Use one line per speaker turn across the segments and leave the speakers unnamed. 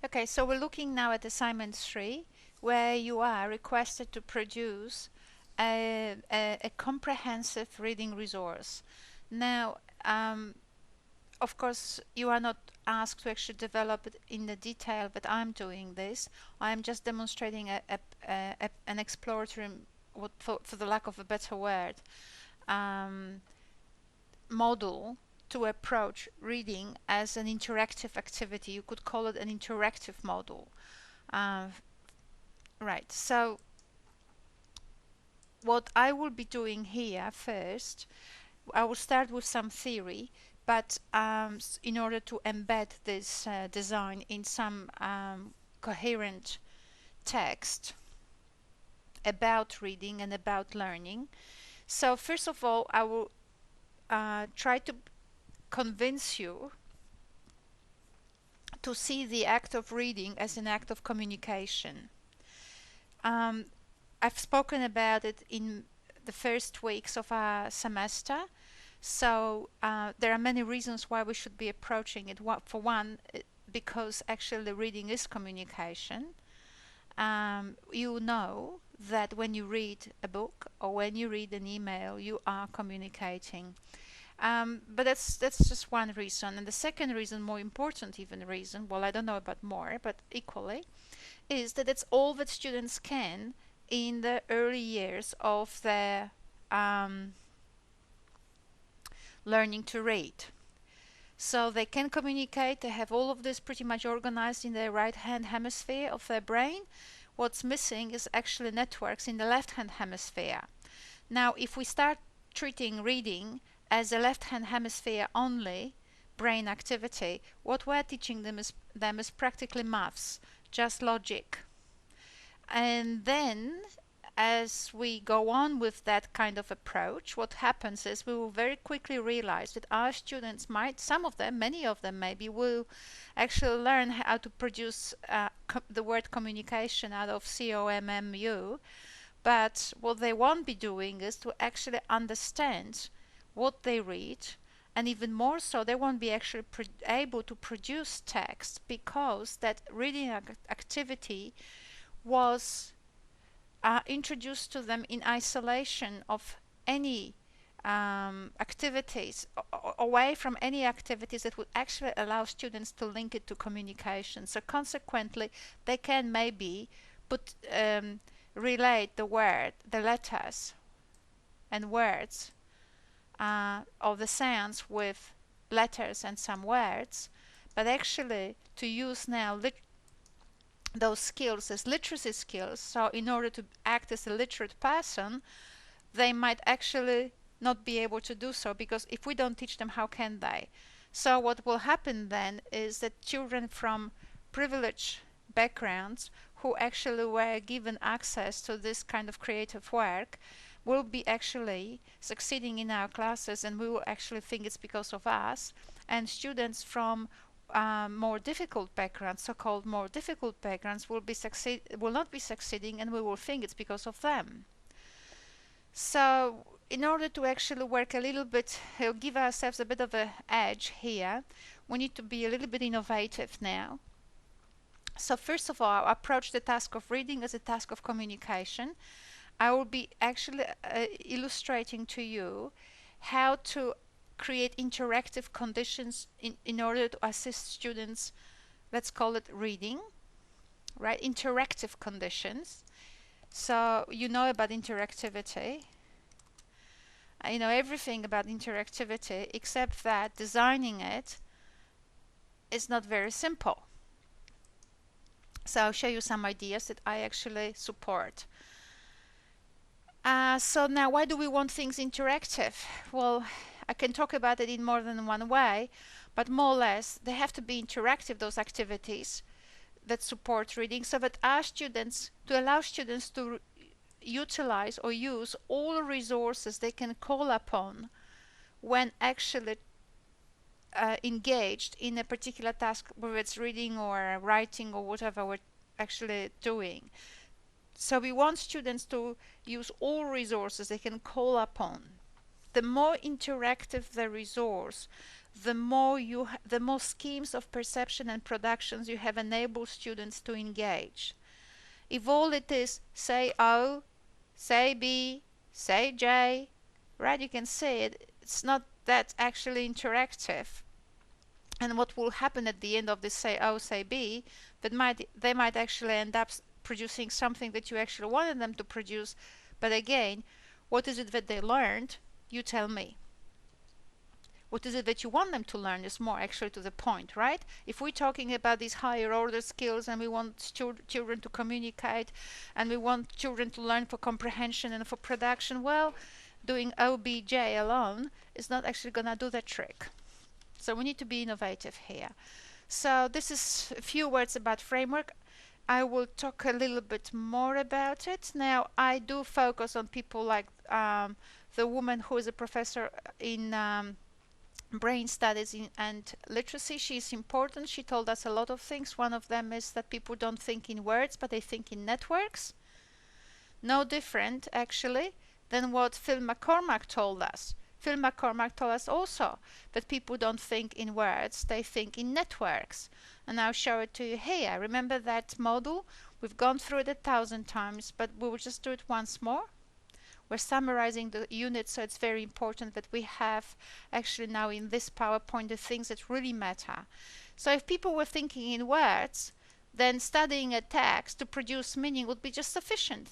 Okay, so we're looking now at assignment 3, where you are requested to produce a comprehensive reading resource. Now, of course, you are not asked to actually develop it in the detail, but I'm doing this. I'm just demonstrating an exploratory, for the lack of a better word, um, model to approach reading as an interactive activity. You could call it an interactive model. Uh, right, so what I will be doing here first, I will start with some theory, but in order to embed this design in some coherent text about reading and about learning. So first of all, I will try to convince you to see the act of reading as an act of communication. I've spoken about it in the first weeks of our semester. So there are many reasons why we should be approaching it. For one, because actually reading is communication. You know that when you read a book or when you read an email, you are communicating. But that's just one reason. And the second reason, more important even reason, well, I don't know about more, but equally, is that it's all that students can in the early years of their learning to read. So they can communicate, they have all of this pretty much organized in the right hand hemisphere of their brain. What's missing is actually networks in the left hand hemisphere. Now, if we start treating reading as a left hand hemisphere only brain activity, what we're teaching them is practically maths, just logic. And then as we go on with that kind of approach, what happens is we will very quickly realize that our students might, some of them, many of them maybe, will actually learn how to produce the word communication out of COMMU, but what they won't be doing is to actually understand what they read, and even more so, they won't be actually able to produce text because that reading activity was introduced to them in isolation of any activities, away from any activities that would actually allow students to link it to communication. So consequently, they can maybe relate the letters and words of the sounds with letters and some words, but actually to use now those skills as literacy skills. So in order to act as a literate person, they might actually not be able to do so, because if we don't teach them, how can they? So what will happen then is that children from privileged backgrounds who actually were given access to this kind of creative work will be actually succeeding in our classes, and we will actually think it's because of us. And students from more difficult backgrounds, so-called more difficult backgrounds, will not be succeeding, and we will think it's because of them. So in order to actually work a little bit, give ourselves a bit of an edge here, we need to be a little bit innovative now. So first of all, I approach the task of reading as a task of communication. I will be actually illustrating to you how to create interactive conditions in order to assist students, let's call it reading, right? Interactive conditions. So you know about interactivity. I know everything about interactivity, except that designing it is not very simple. So I'll show you some ideas that I actually support. So now, why do we want things interactive? Well, I can talk about it in more than one way, but more or less they have to be interactive, those activities that support reading, so that our students, to allow students to utilize or use all resources they can call upon when actually engaged in a particular task, whether it's reading or writing or whatever we're actually doing. So we want students to use all resources they can call upon. The more interactive the resource, the more schemes of perception and productions you have enabled students to engage. If all it is say O, say B, say J, right, you can see it's not that actually interactive. And what will happen at the end of this say O, say B, they might actually end up producing something that you actually wanted them to produce. But again, what is it that they learned? You tell me. What is it that you want them to learn is more actually to the point, right? If we're talking about these higher order skills and we want children to communicate and we want children to learn for comprehension and for production, well, doing OBJ alone is not actually going to do the trick. So we need to be innovative here. So this is a few words about framework. I will talk a little bit more about it. Now, I do focus on people like the woman who is a professor in brain studies and literacy. She's important. She told us a lot of things. One of them is that people don't think in words, but they think in networks. No different, actually, than what Phil McCormack told us. Phil McCormack told us also that people don't think in words, they think in networks. And I'll show it to you here. Remember that model? We've gone through it 1,000 times, but we will just do it once more. We're summarizing the units, so it's very important that we have actually now in this PowerPoint the things that really matter. So if people were thinking in words, then studying a text to produce meaning would be just sufficient.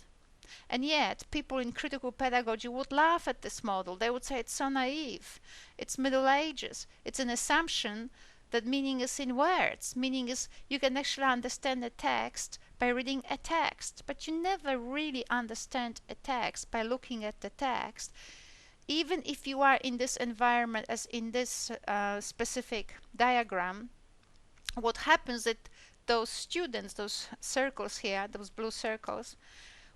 And yet, people in critical pedagogy would laugh at this model. They would say it's so naive. It's Middle Ages. It's an assumption that meaning is in words. Meaning is you can actually understand a text by reading a text, but you never really understand a text by looking at the text. Even if you are in this environment, as in this specific diagram, what happens that those students, those circles here, those blue circles,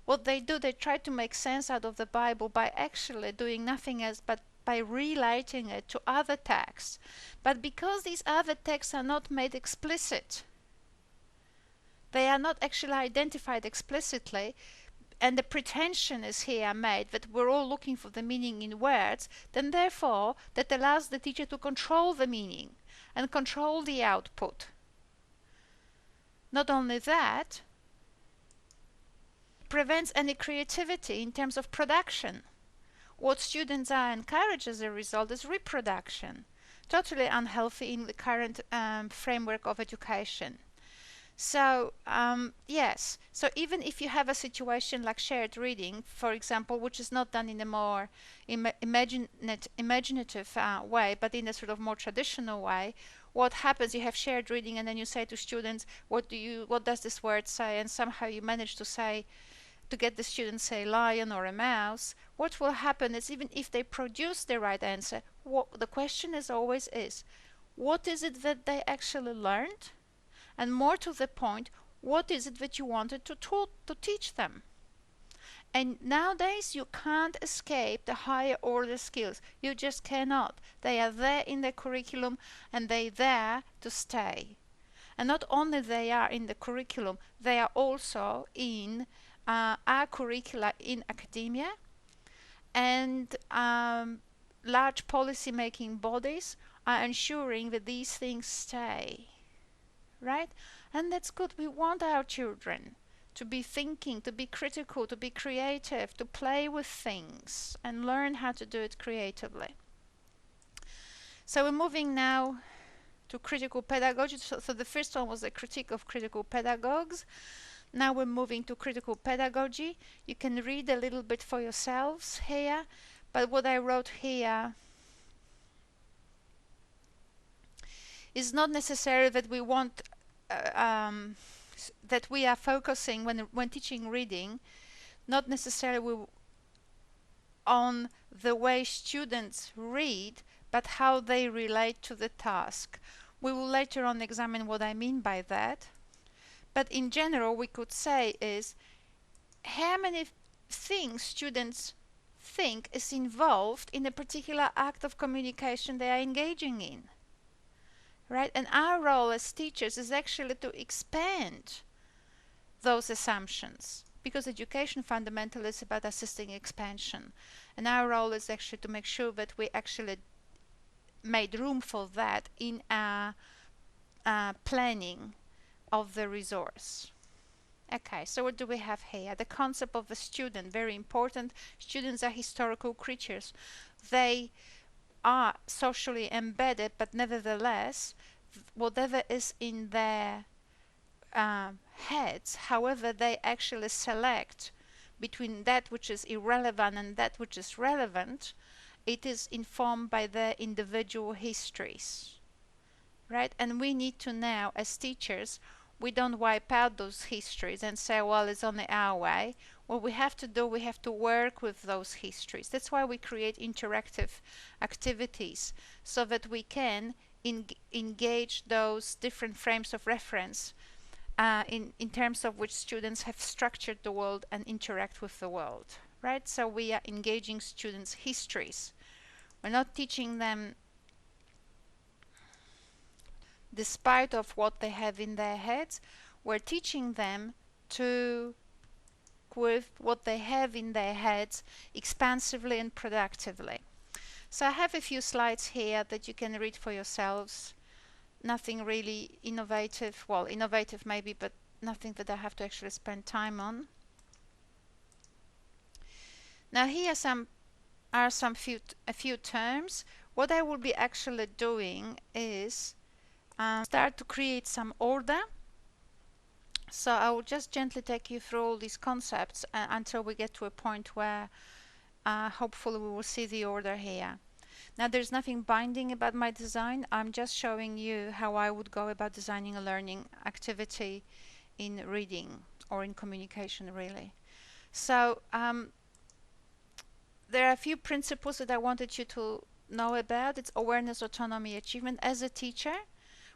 what they do, they try to make sense out of the Bible by actually doing nothing else but by relating it to other texts. But because these other texts are not made explicit, they are not actually identified explicitly, and the pretension is here made that we're all looking for the meaning in words, then therefore that allows the teacher to control the meaning and control the output. Not only that, it prevents any creativity in terms of production. What students are encouraged as a result is reproduction, totally unhealthy in the current framework of education. So yes, so even if you have a situation like shared reading, for example, which is not done in a more imaginative way, but in a sort of more traditional way, what happens, you have shared reading and then you say to students, what does this word say? And somehow you manage to get the students say lion or a mouse. What will happen is, even if they produce the right answer, the question always is, what is it that they actually learned? And more to the point, what is it that you wanted to teach them? And nowadays you can't escape the higher order skills. You just cannot. They are there in the curriculum and they're there to stay. And not only they are in the curriculum, they are also in our curricula in academia, and large policy-making bodies are ensuring that these things stay. Right? And that's good. We want our children to be thinking, to be critical, to be creative, to play with things and learn how to do it creatively. So we're moving now to critical pedagogy. So the first one was a critique of critical pedagogues. Now we're moving to critical pedagogy. You can read a little bit for yourselves here, but what I wrote here is not necessarily that we want that we are focusing when teaching reading, not necessarily on the way students read, but how they relate to the task. We will later on examine what I mean by that. But in general, we could say is how many things students think is involved in a particular act of communication they are engaging in. Right? And our role as teachers is actually to expand those assumptions, because education fundamentally is about assisting expansion. And our role is actually to make sure that we actually made room for that in our planning of the resource. Okay, so what do we have here? The concept of the student, very important. Students are historical creatures. They are socially embedded, but nevertheless, whatever is in their heads, however they actually select between that which is irrelevant and that which is relevant, it is informed by their individual histories, right? And we need to now, as teachers, we don't wipe out those histories and say, well, it's only our way. What we have to do, we have to work with those histories. That's why we create interactive activities, so that we can engage those different frames of reference in terms of which students have structured the world and interact with the world, right? So we are engaging students' histories. We're not teaching them despite of what they have in their heads. We're teaching them to with what they have in their heads expansively and productively. So I have a few slides here that you can read for yourselves. Nothing really innovative, well, innovative maybe, but nothing that I have to actually spend time on. Now here are a few terms. What I will be actually doing is start to create some order. So I will just gently take you through all these concepts until we get to a point where hopefully we will see the order here. Now there's nothing binding about my design. I'm just showing you how I would go about designing a learning activity in reading or in communication, really. So there are a few principles that I wanted you to know about. It's awareness, autonomy, achievement. As a teacher,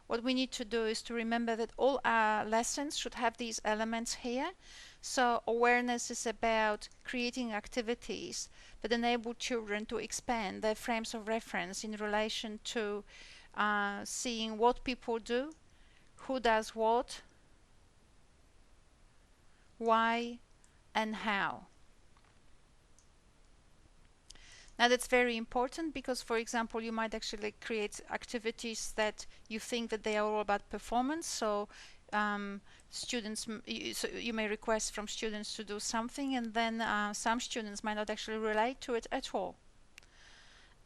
what we need to do is to remember that all our lessons should have these elements here. So awareness is about creating activities that enable children to expand their frames of reference in relation to seeing what people do, who does what, why, and how. Now that's very important because, for example, you might actually create activities that you think that they are all about performance. So you may request from students to do something, and then some students might not actually relate to it at all.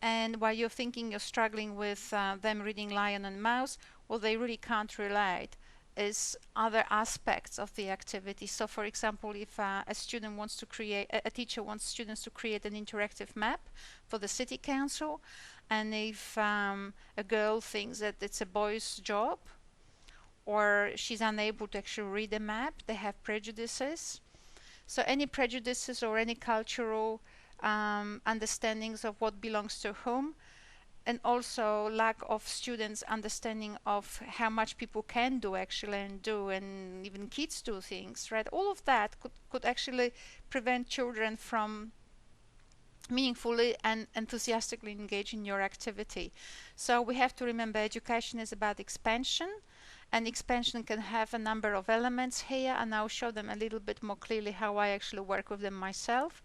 And while you're thinking you're struggling with them reading Lion and Mouse, well, they really can't relate is other aspects of the activity. So for example, if a student wants to create, a teacher wants students to create an interactive map for the city council, and if a girl thinks that it's a boy's job, or she's unable to actually read a map, they have prejudices. So any prejudices or any cultural understandings of what belongs to whom, and also lack of students' understanding of how much people can do actually and do, and even kids do things, right? All of that could actually prevent children from meaningfully and enthusiastically engage in your activity. So we have to remember education is about expansion, and expansion can have a number of elements here, and I'll show them a little bit more clearly how I actually work with them myself.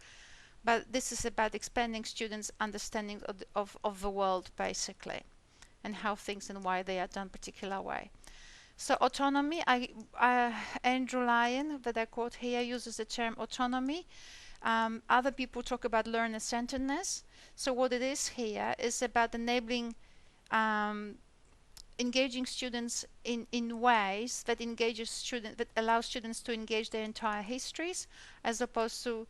But this is about expanding students' understanding of the world, basically, and how things and why they are done particular way. So autonomy, Andrew Lian, that I quote here, uses the term autonomy. Other people talk about learner-centeredness. So what it is here is about enabling engaging students in ways that allow students to engage their entire histories, as opposed to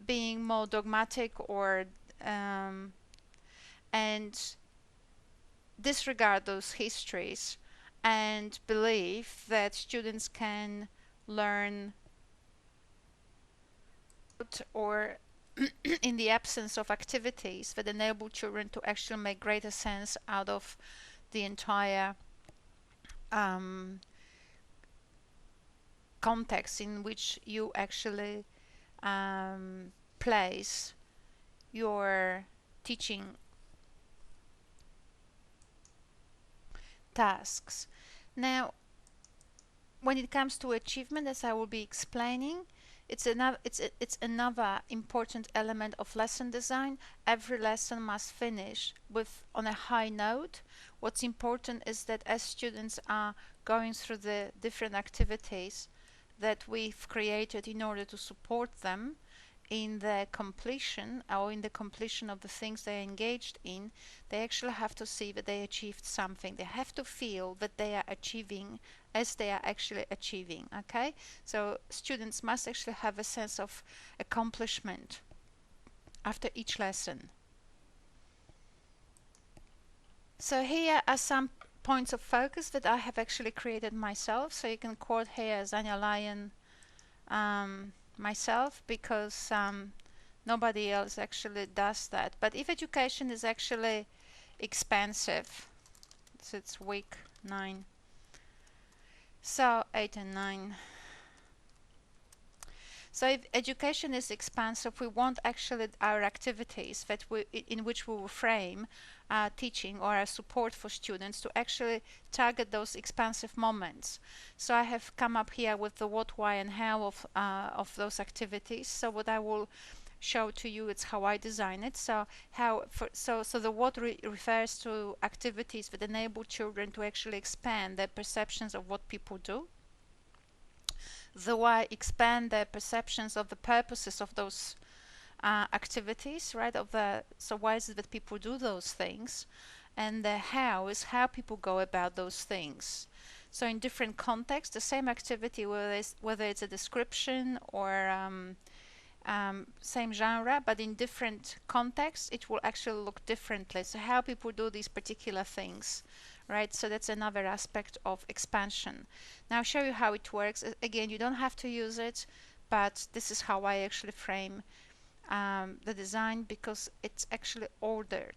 being more dogmatic or and disregard those histories and believe that students can learn or in the absence of activities that enable children to actually make greater sense out of the entire context in which you actually place your teaching tasks. Now, when it comes to achievement, as I will be explaining, it's another important element of lesson design. Every lesson must finish with on a high note. What's important is that as students are going through the different activities that we've created in order to support them in the completion of the things they're engaged in, they actually have to see that they achieved something. They have to feel that they are achieving as they are actually achieving. Okay, so students must actually have a sense of accomplishment after each lesson. So here are some points of focus that I have actually created myself. So you can quote here as Ania, Lian, myself, because nobody else actually does that. But if education is actually expensive, so it's week 9, so 8 and 9. So if education is expansive, we want actually our activities that in which we will frame teaching or our support for students to actually target those expansive moments. So I have come up here with the what, why, and how of those activities. So what I will show to you is how I design it. So the what refers to activities that enable children to actually expand their perceptions of what people do. The why, expand their perceptions of the purposes of those activities, right? So why is it that people do those things? And the how is how people go about those things. So in different contexts, the same activity, whether it's a description or same genre, but in different contexts, it will actually look differently. So how people do these particular things, right? So that's another aspect of expansion. Now I'll show you how it works. Again, you don't have to use it, but this is how I actually frame the design, because it's actually ordered.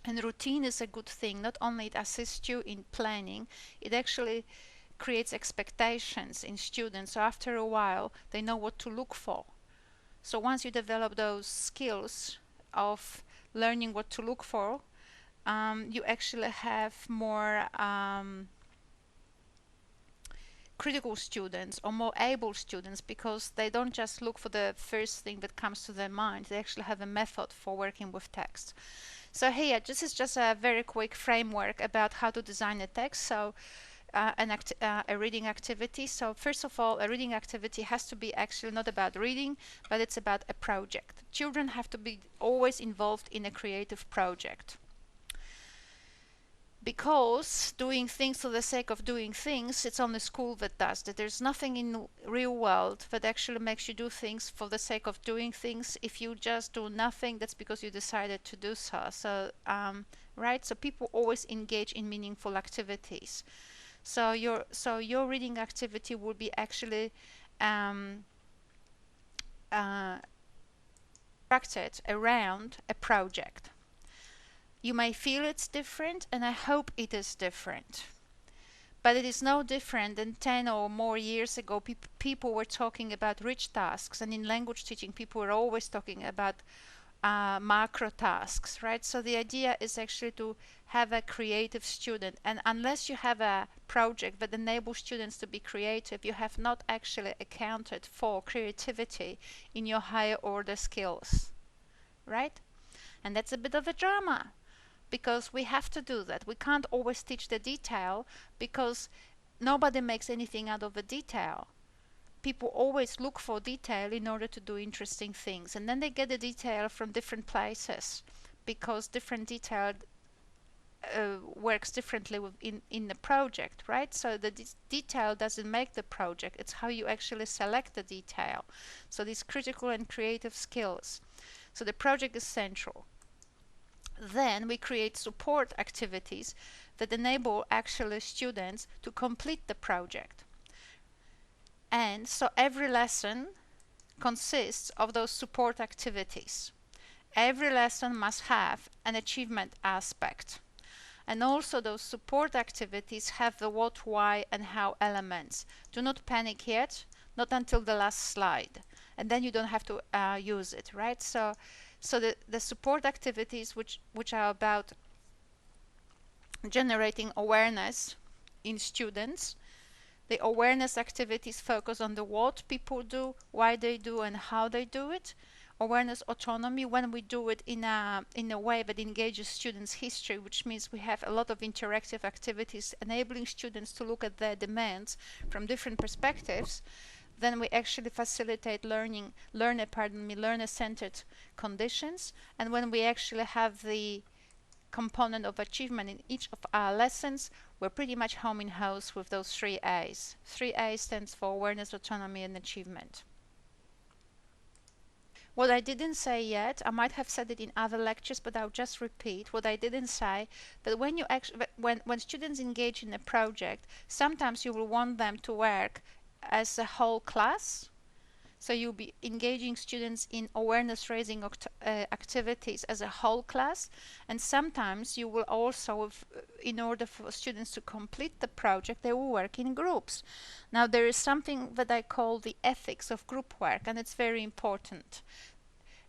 And routine is a good thing. Not only it assists you in planning, it actually creates expectations in students. So after a while, they know what to look for. So once you develop those skills of learning what to look for, you actually have more critical students or more able students, because they don't just look for the first thing that comes to their mind. They actually have a method for working with text. So here, this is just a very quick framework about how to design a text. So a reading activity. So first of all, a reading activity has to be actually not about reading, but it's about a project. Children have to be always involved in a creative project, because doing things for the sake of doing things, it's only school that does that. There's nothing in the real world that actually makes you do things for the sake of doing things. If you just do nothing, that's because you decided to do so. So right, so people always engage in meaningful activities. So your reading activity will be actually structured around a project. You may feel it's different, and I hope it is different. But it is no different than 10 or more years ago. People were talking about rich tasks, and in language teaching, people were always talking about macro tasks, right? So the idea is actually to have a creative student, and unless you have a project that enables students to be creative, you have not actually accounted for creativity in your higher order skills, right? And that's a bit of a drama, because we have to do that. We can't always teach the detail, because nobody makes anything out of the detail. People always look for detail in order to do interesting things, and then they get the detail from different places, because different detail works differently in the project, right? So the detail doesn't make the project, it's how you actually select the detail. So these critical and creative skills. So the project is central. Then we create support activities that enable actually students to complete the project. And so every lesson consists of those support activities. Every lesson must have an achievement aspect. And also those support activities have the what, why, and how elements. Do not panic yet, not until the last slide. And then you don't have to use it, right? So the support activities which are about generating awareness in students, The awareness activities focus on the what people do, why they do, and how they do it. Awareness autonomy, when we do it in a way that engages students' history, which means we have a lot of interactive activities enabling students to look at their demands from different perspectives, then we actually facilitate learner-centered conditions. And when we actually have the component of achievement in each of our lessons, we're pretty much home in house with those 3 A's. 3 A's stands for awareness, autonomy, and achievement. What I didn't say yet, I might have said it in other lectures, but I'll just repeat what I didn't say, that when you actually, when students engage in a project, sometimes you will want them to work as a whole class. So you'll be engaging students in awareness raising activities as a whole class, and sometimes you will also, in order for students to complete the project, they will work in groups. Now there is something that I call the ethics of group work, and it's very important.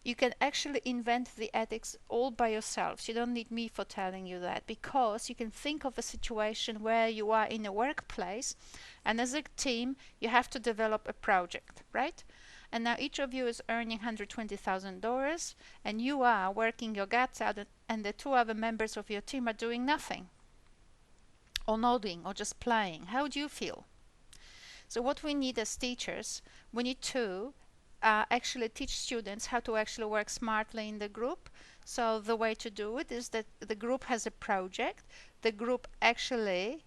You can actually invent the ethics all by yourselves. You don't need me for telling you that, because you can think of a situation where you are in a workplace and as a team you have to develop a project, right? And now each of you is earning $120,000 and you are working your guts out, and the 2 other members of your team are doing nothing or nodding or just playing. How do you feel? So what we need as teachers, we need to actually teach students how to actually work smartly in the group. So the way to do it is that the group has a project. The group actually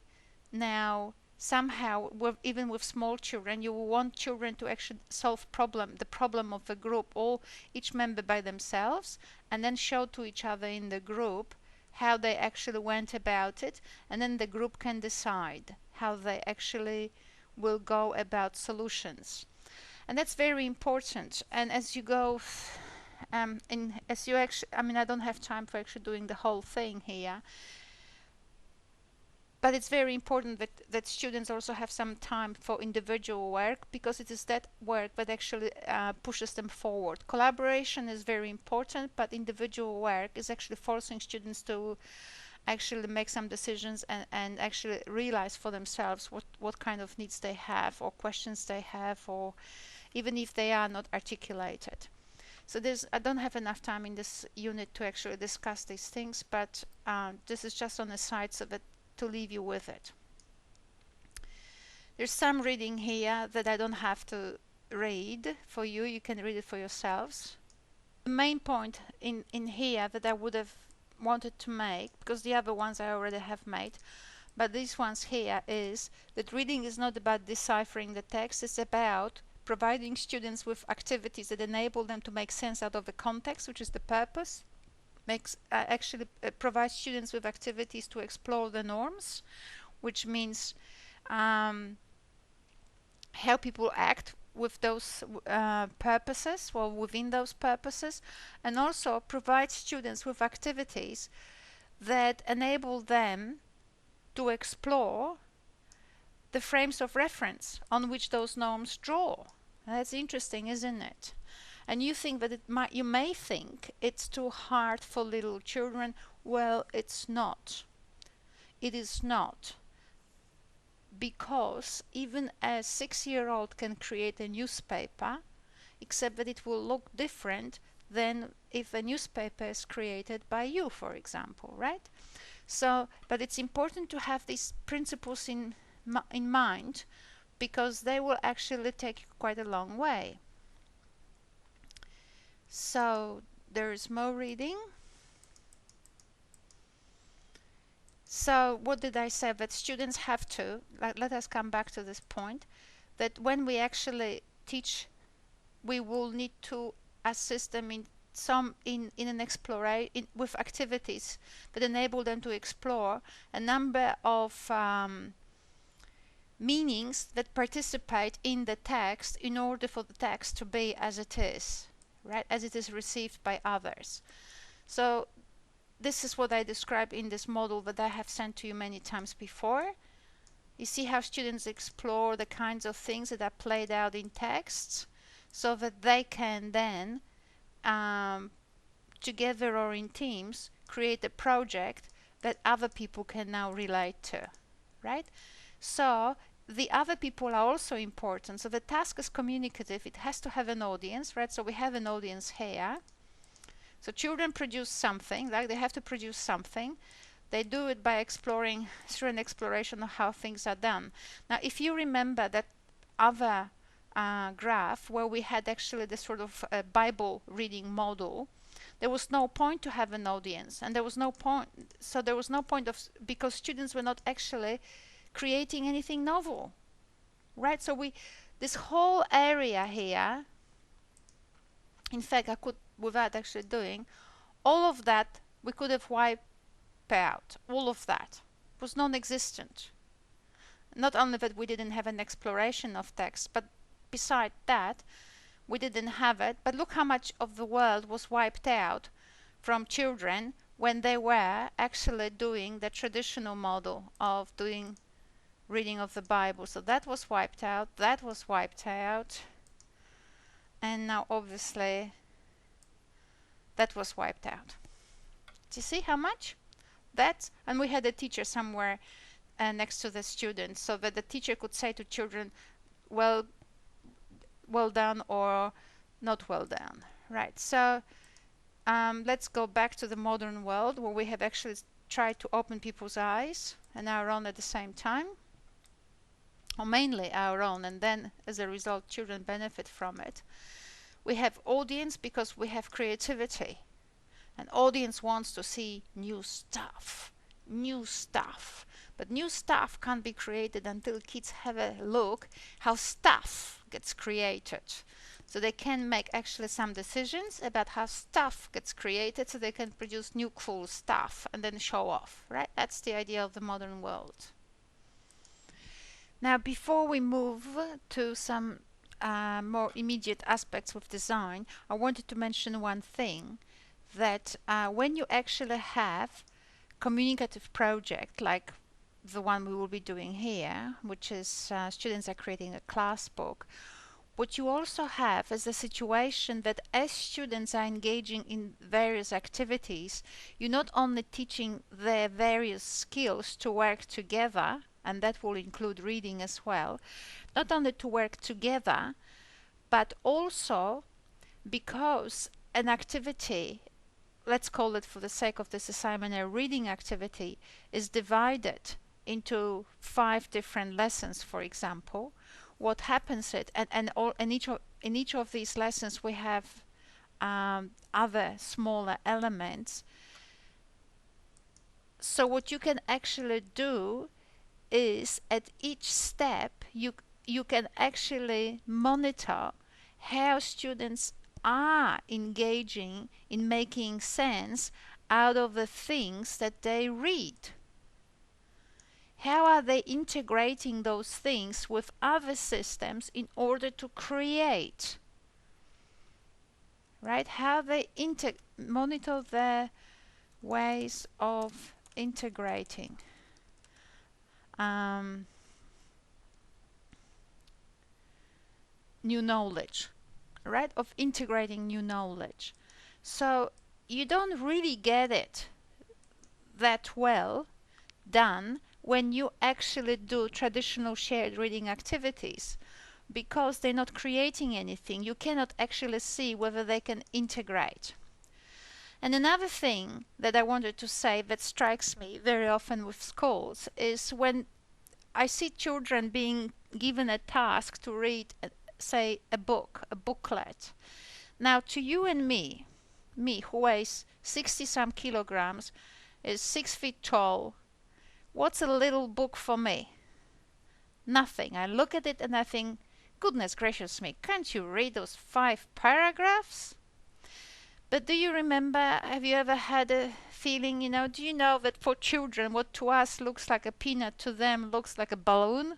now somehow, even with small children, you want children to actually solve the problem of the group, all each member by themselves, and then show to each other in the group how they actually went about it, and then the group can decide how they actually will go about solutions. And that's very important. And as you go as you actually, I mean, I don't have time for actually doing the whole thing here, but it's very important that students also have some time for individual work, because it is that work that actually pushes them forward. Collaboration is very important, but individual work is actually forcing students to actually make some decisions and actually realize for themselves what kind of needs they have or questions they have, or even if they are not articulated. So I don't have enough time in this unit to actually discuss these things, but this is just on the side so that to leave you with it. There's some reading here that I don't have to read for you. You can read it for yourselves. The main point in here that I would have wanted to make, because the other ones I already have made, but these ones here, is that reading is not about deciphering the text. It's about providing students with activities that enable them to make sense out of the context, which is the purpose. Provides students with activities to explore the norms, which means how people act with those purposes, or within those purposes, and also provide students with activities that enable them to explore the frames of reference on which those norms draw. That's interesting, isn't it? And you think that you may think it's too hard for little children. Well, it's not. It is not. Because even a 6-year-old can create a newspaper, except that it will look different than if a newspaper is created by you, for example, right? So, but it's important to have these principles in mind, because they will actually take you quite a long way. So there's more reading. So what did I say? That students have to, let us come back to this point, that when we actually teach, we will need to assist them in an exploration with activities that enable them to explore a number of meanings that participate in the text in order for the text to be as it is, right, as it is received by others. So this is what I describe in this model that I have sent to you many times before. You see how students explore the kinds of things that are played out in texts, so that they can then together or in teams create a project that other people can now relate to, right? So the other people are also important. So the task is communicative. It has to have an audience, right? So we have an audience here. So children produce something, like they have to produce something. They do it by exploring, through an exploration of how things are done. Now, if you remember that other graph where we had actually this sort of Bible reading model, there was no point to have an audience, and there was no point. So there was no point of, because students were not actually creating anything novel, right? So this whole area here, in fact, I could, without actually doing all of that, we could have wiped out. All of that was non-existent. Not only that we didn't have an exploration of text, but beside that, we didn't have it. But look how much of the world was wiped out from children when they were actually doing the traditional model of doing reading of the Bible. So that was wiped out, that was wiped out, and now obviously that was wiped out. Do you see how much? That, and we had a teacher somewhere next to the students, so that the teacher could say to children, well done or not well done, right? So let's go back to the modern world where we have actually tried to open people's eyes and our own at the same time, or mainly our own, and then as a result children benefit from it. We have audience because we have creativity. An audience wants to see new stuff. But new stuff can't be created until kids have a look how stuff gets created. So they can make actually some decisions about how stuff gets created, so they can produce new cool stuff and then show off, right? That's the idea of the modern world. Now, before we move to some more immediate aspects with design, I wanted to mention one thing, that when you actually have communicative project like the one we will be doing here, which is students are creating a class book, what you also have is a situation that as students are engaging in various activities, you're not only teaching their various skills to work together, and that will include reading as well, not only to work together, but also because an activity, let's call it for the sake of this assignment a reading activity, is divided into 5 different lessons, for example, what happens in each of these lessons we have other smaller elements. So what you can actually do is at each step you can actually monitor how students are engaging in making sense out of the things that they read. How are they integrating those things with other systems in order to create? Right? How they monitor their ways of integrating. New knowledge, right? Of integrating new knowledge. So you don't really get it that well done when you actually do traditional shared reading activities, because they're not creating anything. You cannot actually see whether they can integrate. And another thing that I wanted to say that strikes me very often with schools is when I see children being given a task to read, say, a booklet. Now, to you and me who weighs 60-some kilograms, is 6 feet tall, what's a little book for me? Nothing. I look at it and I think, goodness gracious me, can't you read those 5 paragraphs? But do you remember, have you ever had a feeling, do you know that for children what to us looks like a peanut, to them looks like a balloon?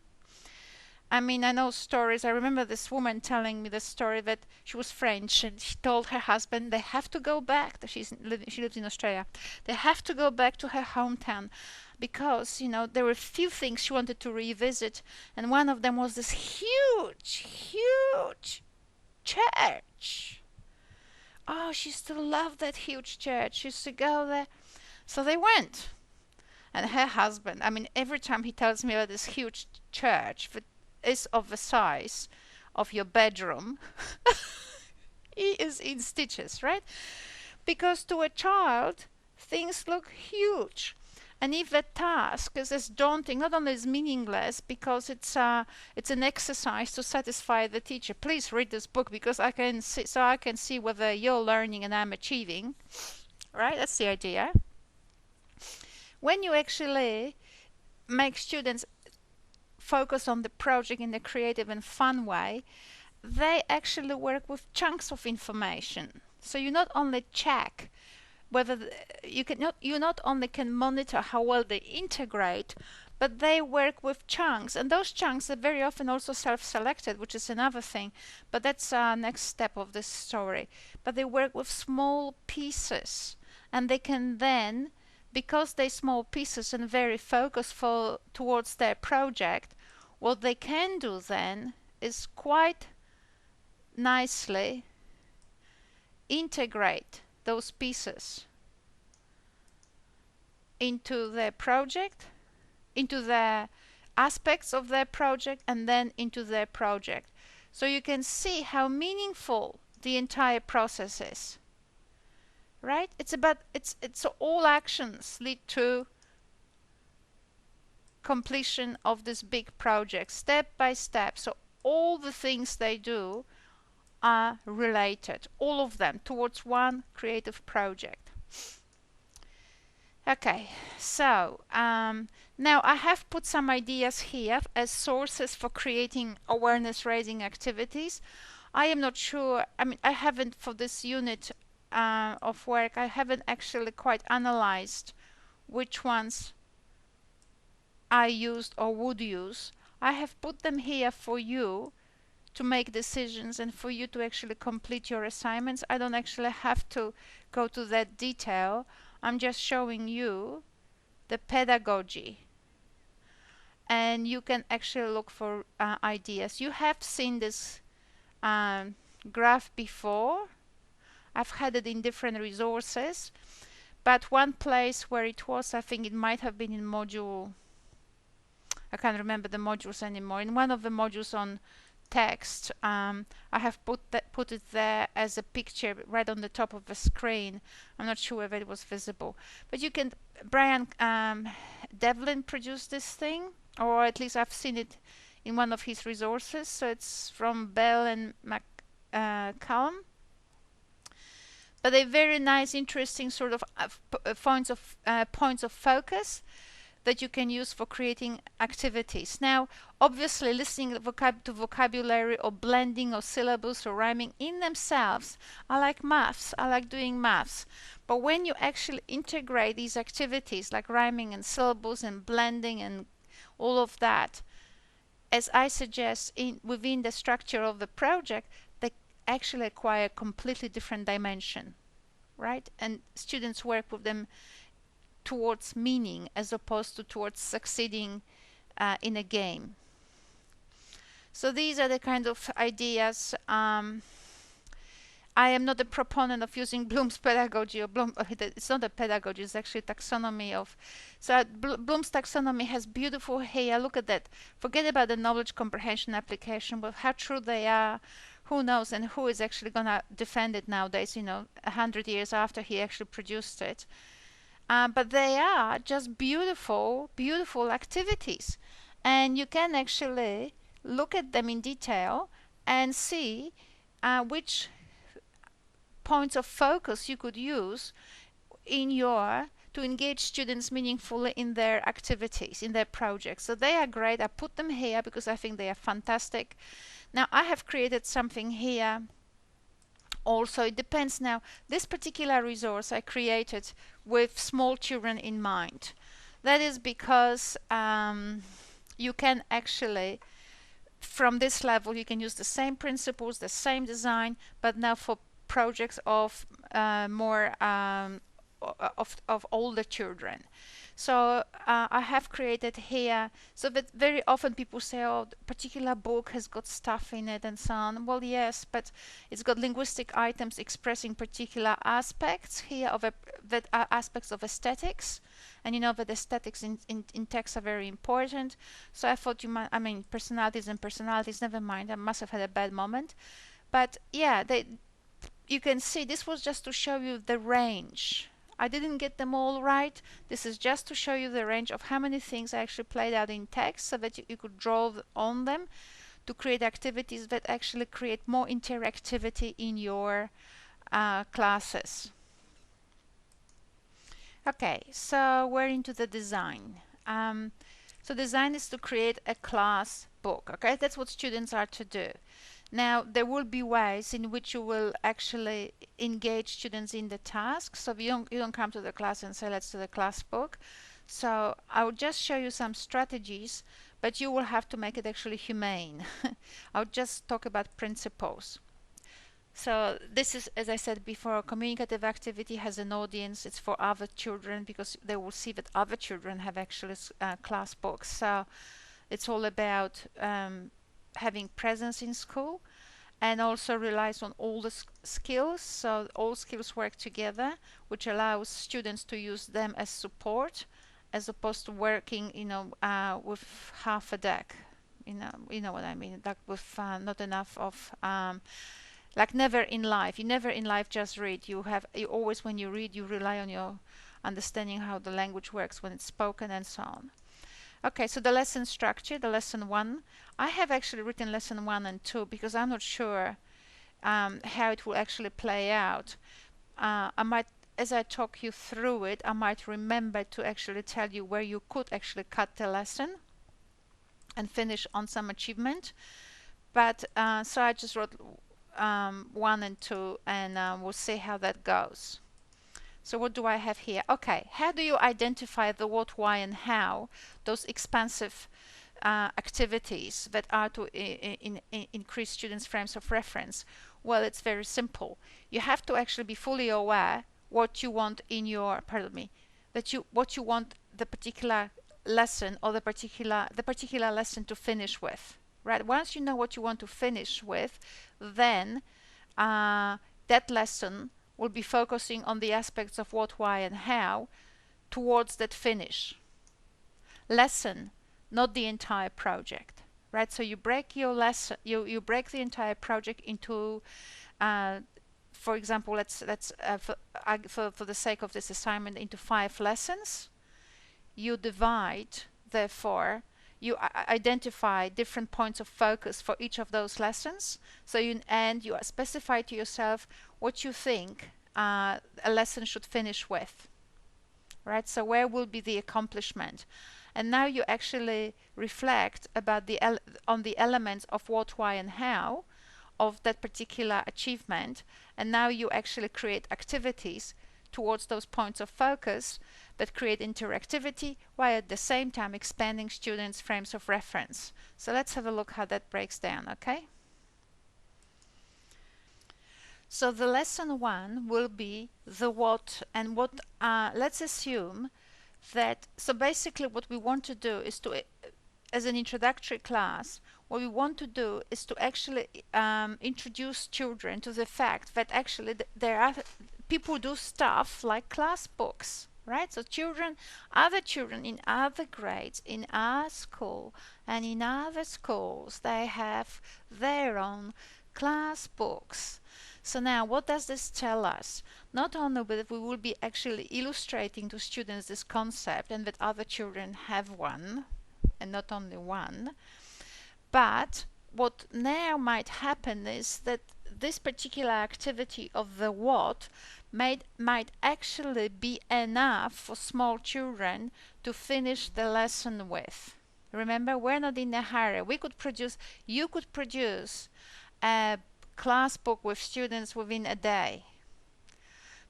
I mean, I know stories. I remember this woman telling me the story that she was French and she told her husband they have to go back. She lives in Australia. They have to go back to her hometown because, there were a few things she wanted to revisit, and one of them was this huge church. Oh, she still loved that huge church. She used to go there. So they went. And her husband, I mean, every time he tells me about this huge church that is of the size of your bedroom, he is in stitches, right? Because to a child, things look huge. And if the task is as daunting, not only is meaningless because it's an exercise to satisfy the teacher. Please read this book because I can see whether you're learning and I'm achieving. Right? That's the idea. When you actually make students focus on the project in a creative and fun way, they actually work with chunks of information. So you not only check whether you not only can monitor how well they integrate, but they work with chunks, and those chunks are very often also self-selected, which is another thing, but that's our next step of this story. But they work with small pieces, and they can then, because they're small pieces and very focused towards their project, what they can do then is quite nicely integrate those pieces into their project, into the aspects of their project, and then into their project. So you can see how meaningful the entire process is. Right? It's all actions lead to completion of this big project, step by step. So all the things they do are related, all of them, towards one creative project. Okay, so now I have put some ideas here as sources for creating awareness-raising activities. I am not sure, I haven't, for this unit of work, I haven't actually quite analyzed which ones I used or would use. I have put them here for you to make decisions and for you to actually complete your assignments. I don't actually have to go to that detail. I'm just showing you the pedagogy, and you can actually look for ideas. You have seen this graph before. I've had it in different resources, but one place where it was, I think it might have been in module, I can't remember the modules anymore, in one of the modules on text, I have put it there as a picture right on the top of the screen. I'm not sure whether it was visible, but you can. Brian Devlin produced this thing, or at least I've seen it in one of his resources. So it's from Bell and McCallum. But they're very nice, interesting sort of points of focus that you can use for creating activities. Now, obviously, listening to vocabulary or blending or syllables or rhyming in themselves, I like maths, I like doing maths. But when you actually integrate these activities like rhyming and syllables and blending and all of that, as I suggest within the structure of the project, they actually acquire a completely different dimension, right? And students work with them towards meaning as opposed to towards succeeding in a game. So these are the kind of ideas. I am not a proponent of using Bloom's pedagogy, or it's not a pedagogy, it's actually taxonomy of. So Bloom's taxonomy has beautiful, hey, look at that. Forget about the knowledge comprehension application, but how true they are, who knows, and who is actually going to defend it nowadays, 100 years after he actually produced it. But they are just beautiful, beautiful activities. And you can actually look at them in detail and see which points of focus you could use to engage students meaningfully in their activities, in their projects. So they are great. I put them here because I think they are fantastic. Now I have created something here. Also, it depends. Now, this particular resource I created with small children in mind. That is because you can actually, from this level, you can use the same principles, the same design, but now for projects of more of older children. So I have created here, so that very often people say, oh, the particular book has got stuff in it and so on. Well, yes, but it's got linguistic items expressing particular aspects here of that are aspects of aesthetics. And you know that aesthetics in text are very important. So I thought you might, I mean, personalities and personalities, never mind, I must have had a bad moment. But yeah, you can see this was just to show you the range. I didn't get them all right. This is just to show you the range of how many things I actually played out in text so that you could draw on them to create activities that actually create more interactivity in your classes. Okay, so we're into the design. So design is to create a class book. Okay, that's what students are to do. Now, there will be ways in which you will actually engage students in the task. So you don't come to the class and say, let's do the class book. So I will just show you some strategies, but you will have to make it actually humane. I'll just talk about principles. So this is, as I said before, a communicative activity has an audience. It's for other children because they will see that other children have actually class books. So it's all about having presence in school, and also relies on all the skills. So all skills work together, which allows students to use them as support, as opposed to working, with half a deck. You know what I mean. Like with not enough of. Like never in life. You never in life just read. You always, when you read, you rely on your understanding how the language works when it's spoken and so on. Okay, so the lesson structure, the lesson 1. I have actually written lesson 1 and 2 because I'm not sure how it will actually play out. I might, as I talk you through it, I might remember to actually tell you where you could actually cut the lesson and finish on some achievement. But so I just wrote 1 and 2, and we'll see how that goes. So what do I have here? Okay, how do you identify the what, why, and how, those expansive activities that are to increase students' frames of reference? Well, it's very simple. You have to actually be fully aware what you want in your, what you want the particular lesson or the particular lesson to finish with. Right? Once you know what you want to finish with, then that lesson will be focusing on the aspects of what, why, and how towards that finish. Lesson, not the entire project. Right? So you break your lesson, you break the entire project into, for example, let's for the sake of this assignment, into 5 lessons. You divide, therefore, you identify different points of focus for each of those lessons. So you specify to yourself what you think a lesson should finish with. Right? So where will be the accomplishment? And now you actually reflect about on the elements of what, why, and how of that particular achievement. And now you actually create activities towards those points of focus that create interactivity while at the same time expanding students' frames of reference. So let's have a look how that breaks down, okay? So the lesson 1 will be the what and what. Let's assume that, so basically what we want to do is to, as an introductory class, what we want to do is to actually introduce children to the fact that actually there are people do stuff like class books, right? So other children in other grades, in our school and in other schools, they have their own class books. So now what does this tell us? Not only that we will be actually illustrating to students this concept and that other children have one, and not only one, but what now might happen is that this particular activity of the what might actually be enough for small children to finish the lesson with. Remember, we're not in a hurry. You could produce a class book with students within a day.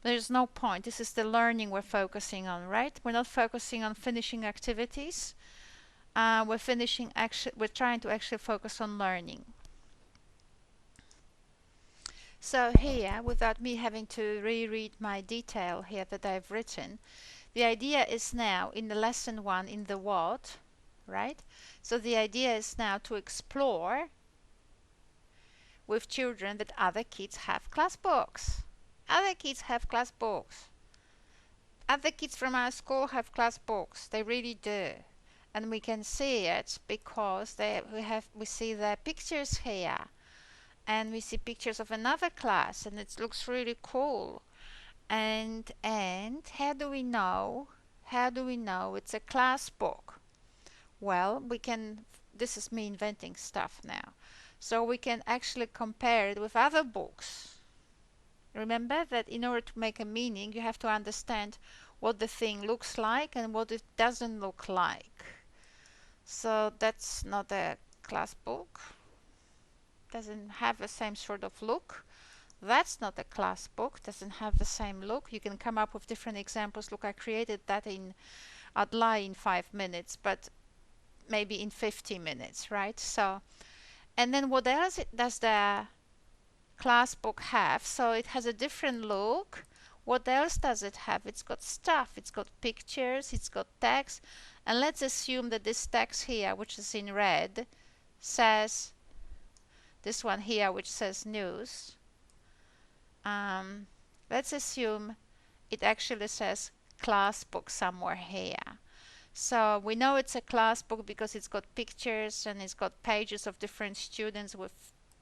There's no point. This is the learning we're focusing on, right? We're not focusing on finishing activities. We're trying to actually focus on learning. So here, without me having to reread my detail here that I've written, the idea is now in the lesson 1 in the what, right? So the idea is now to explore with children that other kids have class books. Other kids have class books. Other kids from our school have class books. They really do. And we can see it because we see their pictures here. And we see pictures of another class, and it looks really cool. And how do we know? How do we know it's a class book? Well, this is me inventing stuff now. So we can actually compare it with other books. Remember that in order to make a meaning, you have to understand what the thing looks like and what it doesn't look like. So that's not a class book. Doesn't have the same sort of look. That's not a class book. Doesn't have the same look. You can come up with different examples. Look, I created that I'd lie in 5 minutes, but maybe in 50 minutes, right? So, and then what else does the class book have? So it has a different look. What else does it have? It's got stuff. It's got pictures. It's got text. And let's assume that this text here, which is in red, says this one here, which says news. Let's assume it actually says class book somewhere here. So we know it's a class book because it's got pictures and it's got pages of different students with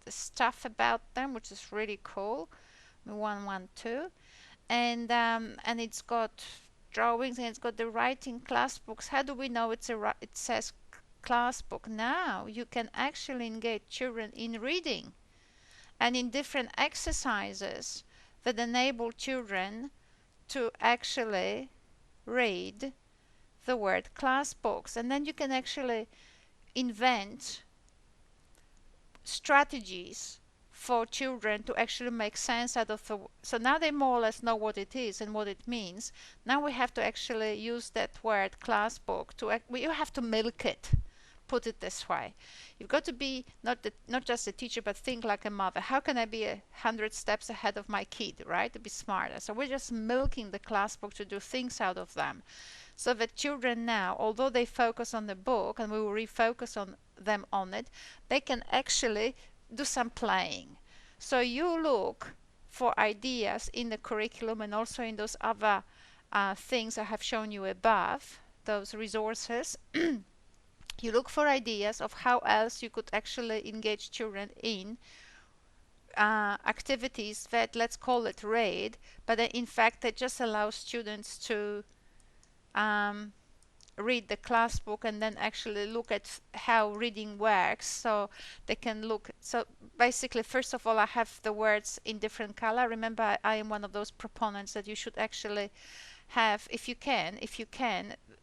stuff about them, which is really cool. 112, and it's got drawings and it's got the writing class books. How do we know it says class book? Now you can actually engage children in reading and in different exercises that enable children to actually read the word class books. And then you can actually invent strategies for children to actually make sense out of so now they more or less know what it is and what it means. Now we have to actually use that word class book you have to milk it. Put it this way, you've got to be not just a teacher, but think like a mother. How can I be 100 steps ahead of my kid, right? To be smarter. So we're just milking the class book to do things out of them, so that children now, although they focus on the book and we will refocus on them on it, they can actually do some playing. So you look for ideas in the curriculum and also in those other things I have shown you above, those resources. You look for ideas of how else you could actually engage children in activities that, let's call it read, but in fact that just allows students to read the class book and then actually look at how reading works. So they can look, so basically first of all I have the words in different color. Remember, I am one of those proponents that you should actually have, if you can,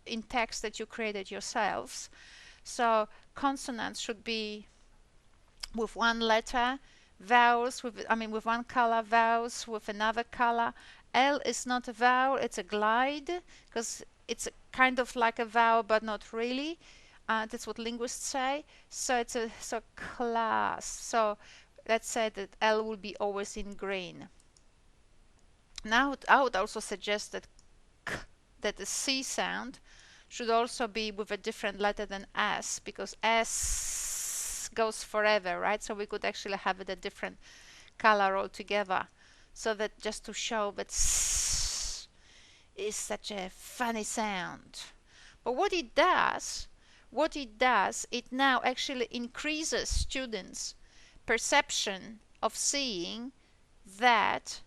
in text that you created yourselves. So consonants should be with one letter, vowels with one color, vowels with another color. L is not a vowel, it's a glide, because it's kind of like a vowel but not really. That's what linguists say. So it's a class. So let's say that L will be always in green. Now I would also suggest that the C sound should also be with a different letter than S, because S goes forever, right? So we could actually have it a different color altogether, so that just to show that S is such a funny sound. But what it does, it now actually increases students' perception of seeing that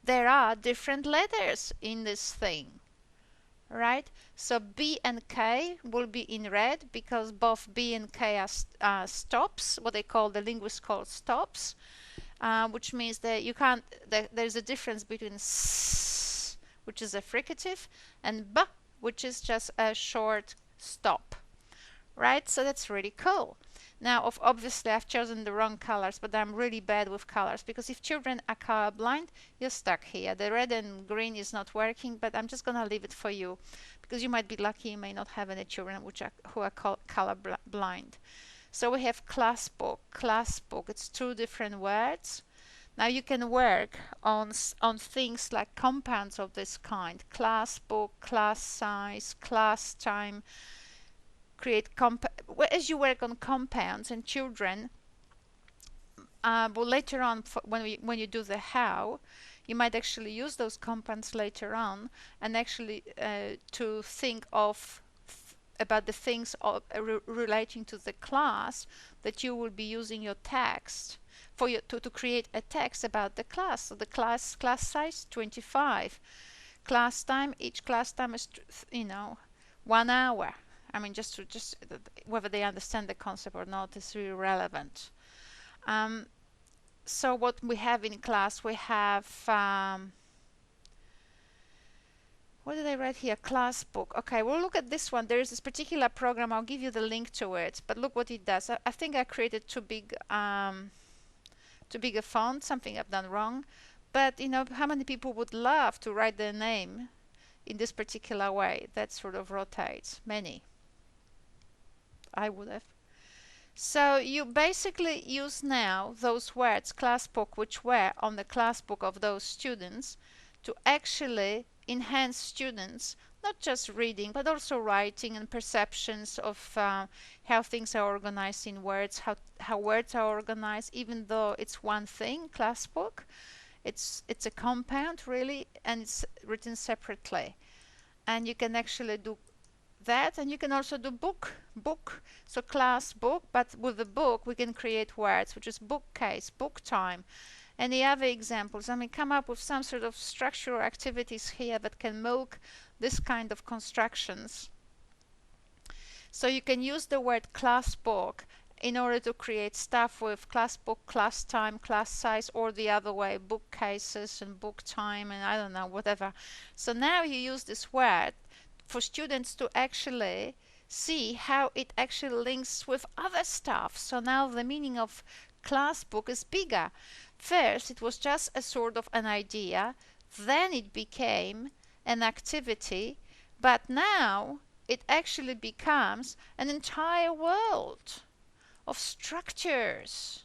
there are different letters in this thing. Right? So B and K will be in red because both B and K are stops, what the linguists call stops, which means that you can't, there's a difference between S, which is a fricative, and B, which is just a short stop. Right? So that's really cool. Now, obviously, I've chosen the wrong colors, but I'm really bad with colors, because if children are colorblind, you're stuck here. The red and green is not working, but I'm just going to leave it for you, because you might be lucky, you may not have any children who are colorblind. So we have class book. It's two different words. Now you can work on things like compounds of this kind: class book, class size, class time. Create as you work on compounds, and children, well, later on, when you do the how, you might actually use those compounds later on, and actually to think of about the things relating to the class that you will be using your text for to create a text about the class. So the class size 25, class time, each class time is 1 hour. I mean, just whether they understand the concept or not is really relevant. So what we have in class, we have what did I write here? Class book. Okay, well, look at this one. There is this particular program. I'll give you the link to it. But look what it does. I think I created too big a font. Something I've done wrong. But how many people would love to write their name in this particular way? That sort of rotates. Many. I would have. So you basically use now those words, class book, which were on the class book of those students, to actually enhance students, not just reading, but also writing and perceptions of how things are organized in words, how words are organized, even though it's one thing, class book. It's a compound, really, and it's written separately. And you can actually do that, and you can also do book. So class book, but with the book we can create words, which is bookcase, book time. Any other examples? I mean, come up with some sort of structural activities here that can milk this kind of constructions. So you can use the word class book in order to create stuff with class book, class time, class size, or the other way, bookcases and book time, and I don't know, whatever. So now you use this word for students to actually see how it actually links with other stuff. So now the meaning of class book is bigger. First, it was just a sort of an idea, then it became an activity, but now it actually becomes an entire world of structures.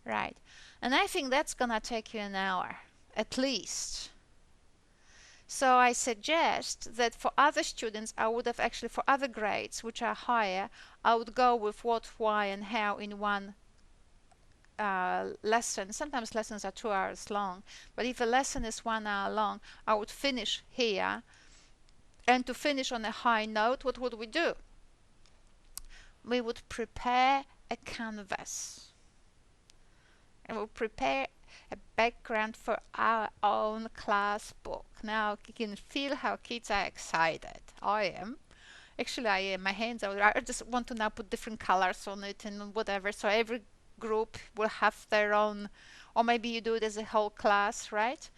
Right. And I think that's gonna take you an hour, at least. So I suggest that for other students, I would have actually, for other grades which are higher, I would go with what, why, and how in one lesson. Sometimes lessons are 2 hours long, but if a lesson is 1 hour long, I would finish here. And to finish on a high note, what would we do? We would prepare a canvas, and we'll prepare a background for our own class book. Now you can feel how kids are excited. I am. Actually, I am. My hands are. I just want to now put different colors on it and whatever. So every group will have their own, or maybe you do it as a whole class, right?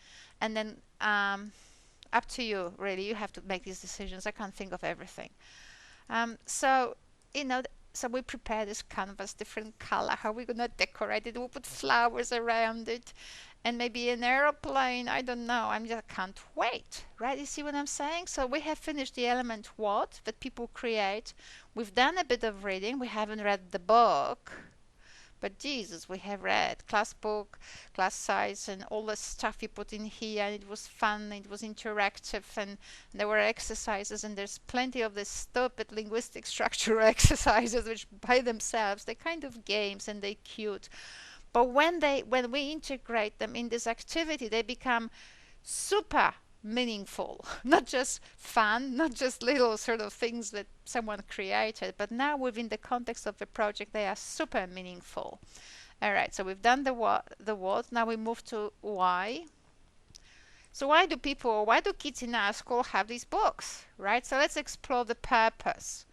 And then up to you, really. You have to make these decisions. I can't think of everything. So we prepare this canvas, different color, how we're gonna decorate it. We'll put flowers around it, and maybe an aeroplane. I don't know. I can't wait, right? You see what I'm saying? So we have finished the element what that people create. We've done a bit of reading. We haven't read the book, but Jesus, we have read class book, class size, and all the stuff you put in here. And it was fun, it was interactive, and there were exercises, and there's plenty of these stupid linguistic structural exercises which by themselves, they're kind of games and they're cute. But when we integrate them in this activity, they become super meaningful, not just fun, not just little sort of things that someone created, but now within the context of the project they are super meaningful. All right, so we've done the what, now we move to why. So why do kids in our school have these books, right? So let's explore the purpose.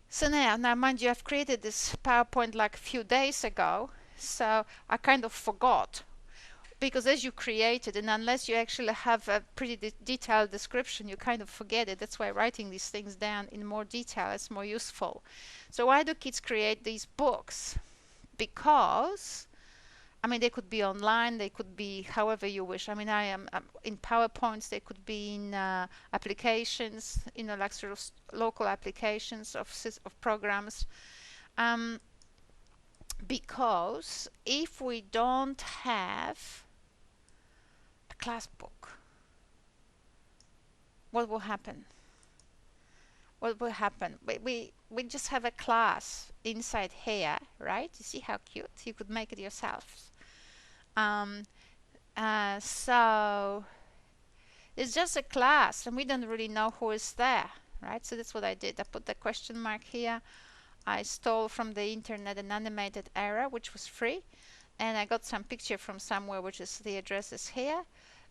So now mind you, I've created this PowerPoint like a few days ago, so I kind of forgot, because as you create it, and unless you actually have a pretty detailed description, you kind of forget it. That's why writing these things down in more detail is more useful. So why do kids create these books? Because, I mean, they could be online, they could be however you wish. I mean, I am in PowerPoints, they could be in applications, like sort of local applications of programs. Because if we don't have a class book, what will happen? What will happen? We just have a class inside here, right? You see how cute? You could make it yourself. Um, so it's just a class, and we don't really know who is there, right? So that's what I did. I put the question mark here. I stole from the internet an animated error, which was free, and I got some picture from somewhere, which is the address is here,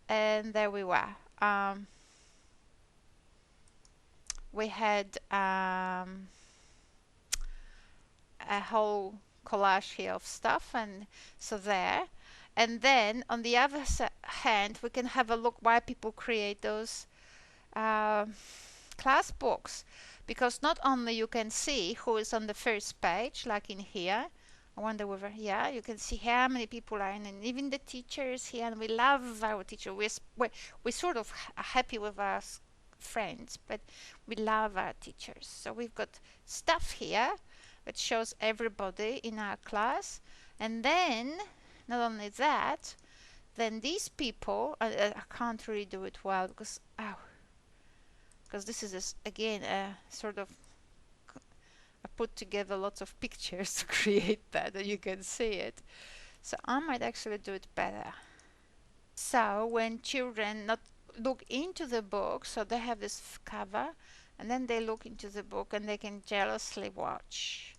and there we were. We had a whole collage here of stuff, and so there. And then on the other hand, we can have a look why people create those class books, because not only you can see who is on the first page, like in here. I wonder whether, yeah, you can see how many people are in, and even the teachers here, and we love our teacher. We're sort of happy with our friends, but we love our teachers. So we've got stuff here that shows everybody in our class, and then not only that, then these people, I can't really do it well because this is again a sort of, I put together lots of pictures to create that, and you can see it. So I might actually do it better. So when children not look into the book, so they have this cover, and then they look into the book and they can jealously watch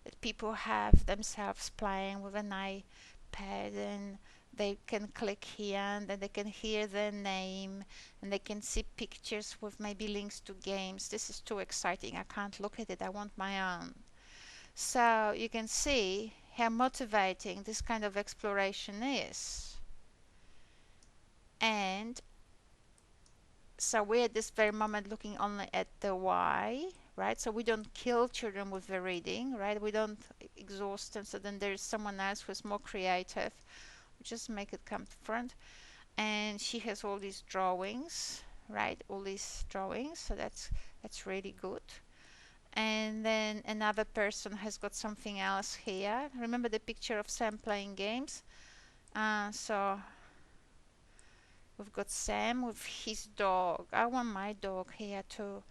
that people have themselves playing with an iPad, and they can click here and then they can hear their name, and they can see pictures with maybe links to games. This is too exciting. I can't look at it. I want my own. So you can see how motivating this kind of exploration is. And so we're at this very moment looking only at the why, right? So we don't kill children with the reading, right? We don't exhaust them. So then there's someone else who's more creative. We just make it come to front. And she has all these drawings, right? All these drawings. So that's really good. And then another person has got something else here. Remember the picture of Sam playing games? So we've got Sam with his dog. I want my dog here too.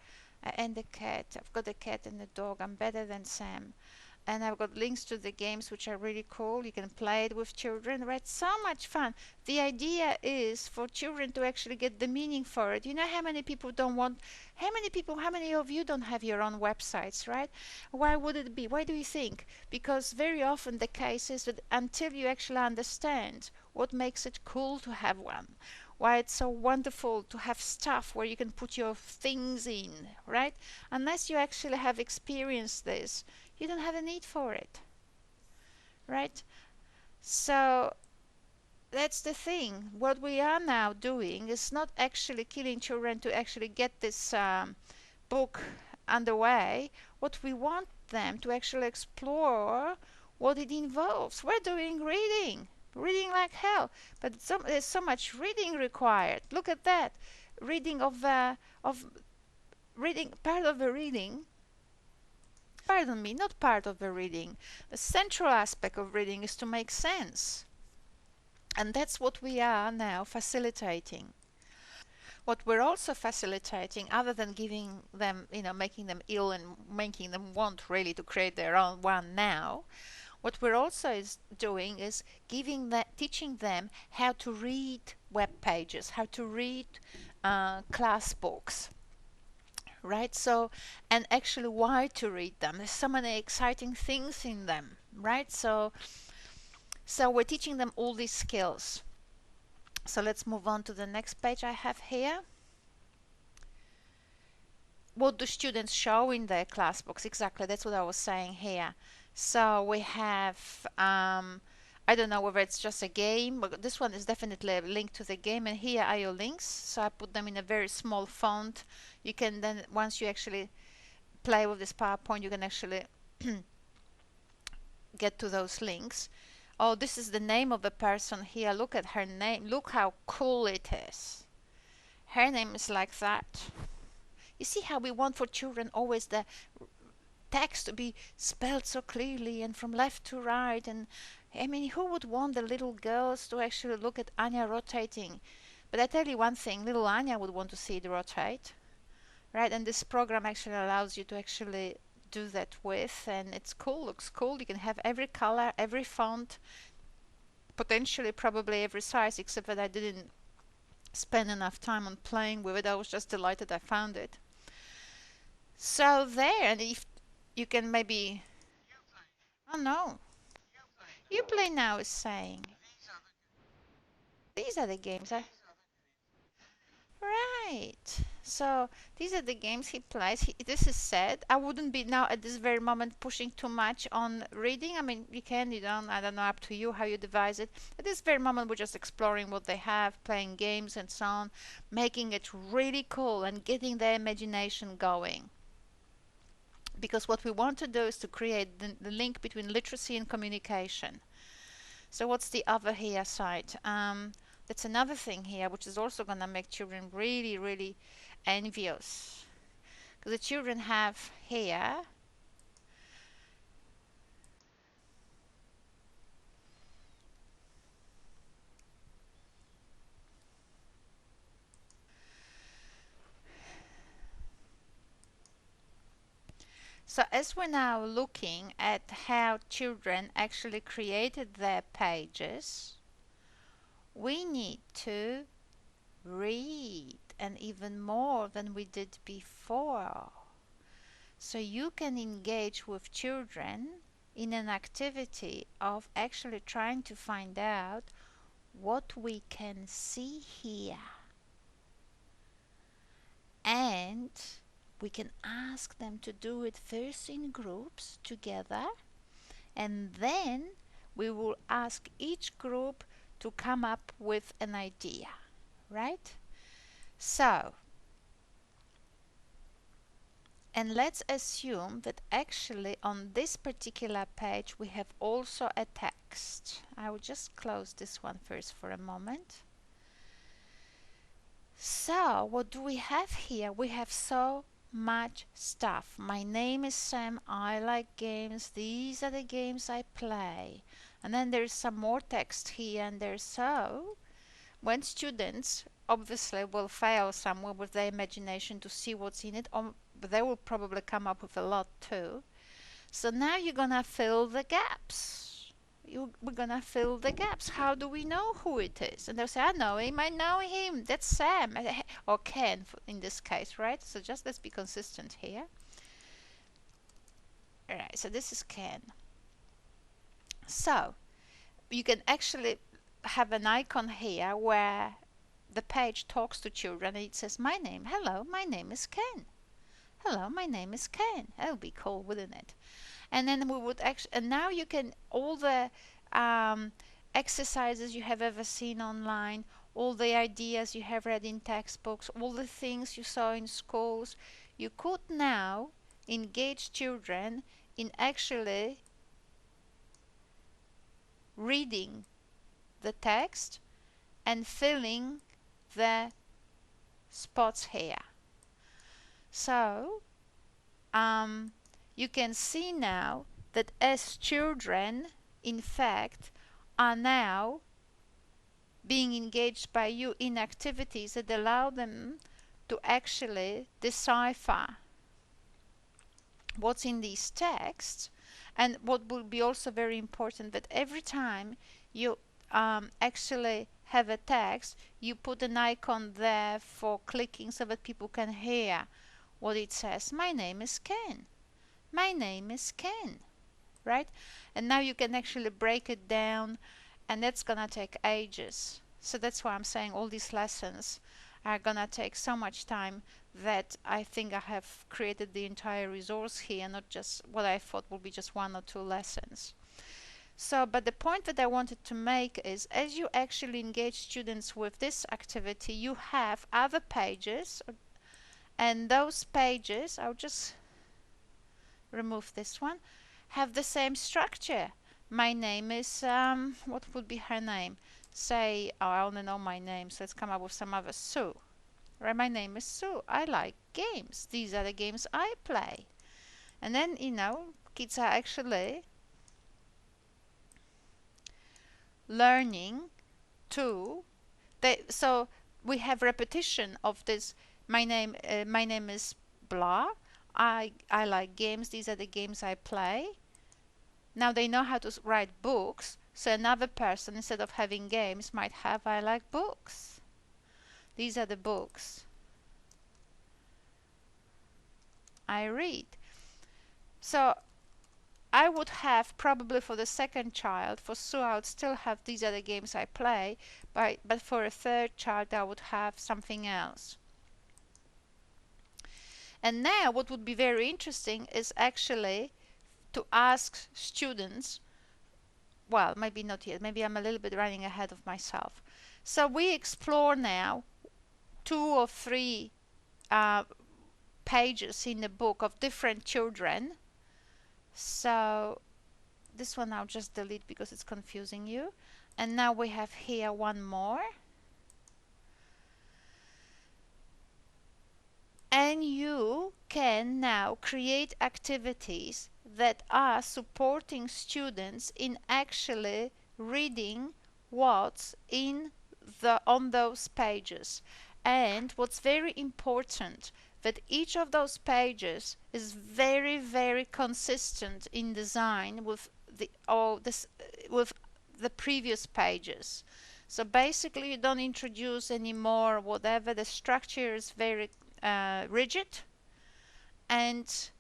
And the cat. I've got a cat and a dog. I'm better than Sam. And I've got links to the games which are really cool. You can play it with children, right? So much fun. The idea is for children to actually get the meaning for it. You know how many people don't want, how many of you don't have your own websites, right? Why would it be? Why do you think? Because very often the case is that until you actually understand what makes it cool to have one, why it's so wonderful to have stuff where you can put your things in, right? Unless you actually have experienced this, you don't have a need for it, right? So that's the thing. What we are now doing is not actually killing children to actually get this book underway. What we want them to actually explore what it involves. We're doing reading like hell, but there's so much reading required. Look at that. Reading of reading, part of the reading, pardon me, not part of the reading. The central aspect of reading is to make sense. And that's what we are now facilitating. What we're also facilitating, other than giving them, making them ill and making them want really to create their own one now, what we're also doing is teaching them how to read web pages, how to read class books. Right? So, and actually why to read them. There's so many exciting things in them, right? So we're teaching them all these skills. So let's move on to the next page I have here. What do students show in their class books? Exactly, that's what I was saying here. So we have, I don't know whether it's just a game, but this one is definitely a link to the game, and here are your links. So I put them in a very small font. You can then, once you actually play with this PowerPoint, you can actually get to those links. Oh, this is the name of the person here. Look at her name. Look how cool it is. Her name is like that. You see how we want for children always the text to be spelled so clearly and from left to right. And I mean, who would want the little girls to actually look at Ania rotating? But I tell you one thing, little Ania would want to see it rotate, right? And this program actually allows you to actually do that with, and it's cool, looks cool. You can have every color, every font, potentially probably every size, except that I didn't spend enough time on playing with it. I was just delighted I found it. So there, and if you can maybe, oh no, you play now is saying these are the games I, right. So these are the games he plays. This is said. I wouldn't be now at this very moment pushing too much on reading. I mean, you can, you don't. I don't know. Up to you how you devise it. At this very moment, we're just exploring what they have, playing games and so on, making it really cool and getting their imagination going. Because what we want to do is to create the link between literacy and communication. So what's the other here side? That's another thing here, which is also going to make children really, really envious. Because the children have here so as we're now looking at how children actually created their pages, we need to read, and even more than we did before. So you can engage with children in an activity of actually trying to find out what we can see here. And we can ask them to do it first in groups together, and then we will ask each group to come up with an idea, right? So, and let's assume that actually on this particular page we have also a text. I will just close this one first for a moment. So what do we have here? We have so much stuff. My name is Sam, I like games, these are the games I play. And then there's some more text here and there. So when students obviously will fail somewhere with their imagination to see what's in it, or they will probably come up with a lot too. So now you're gonna fill the gaps. We're gonna fill the gaps. How do we know who it is? And they'll say, I know him, I know him, that's Sam, or Ken in this case, right? So just let's be consistent here. Alright, so this is Ken. So you can actually have an icon here where the page talks to children and it says, hello, my name is Ken. Hello, my name is Ken. That would be cool, wouldn't it? And then we would actually, and now you can, all the exercises you have ever seen online, all the ideas you have read in textbooks, all the things you saw in schools, you could now engage children in actually reading the text and filling the spots here. So you can see now that as children, in fact, are now being engaged by you in activities that allow them to actually decipher what's in these texts. And what will be also very important, that every time you actually have a text, you put an icon there for clicking so that people can hear what it says. My name is Ken. My name is Ken. Right? And now you can actually break it down, and that's gonna take ages. So that's why I'm saying all these lessons are gonna take so much time that I think I have created the entire resource here, not just what I thought would be just 1 or 2 lessons. So, but the point that I wanted to make is, as you actually engage students with this activity, you have other pages, and those pages, I'll just remove this one, have the same structure. My name is, what would be her name? Say, oh, I only know my name, so let's come up with some other. Sue. Right, my name is Sue. I like games. These are the games I play. And then, you know, kids are actually learning to, so we have repetition of this. My name is blah. I like games. These are the games I play. Now they know how to write books. So another person, instead of having games, might have I like books. These are the books I read. So I would have probably for the second child, for Sue, I would still have these are the games I play, but for a third child, I would have something else. And now what would be very interesting is actually to ask students, well, maybe not yet, maybe I'm a little bit running ahead of myself. So we explore now 2 or 3 pages in the book of different children. So this one I'll just delete because it's confusing you. And now we have here one more. And you can now create activities that are supporting students in actually reading what's on those pages. And what's very important, that each of those pages is very, very consistent in design with with the previous pages. So basically you don't introduce any more whatever. The structure is very rigid, and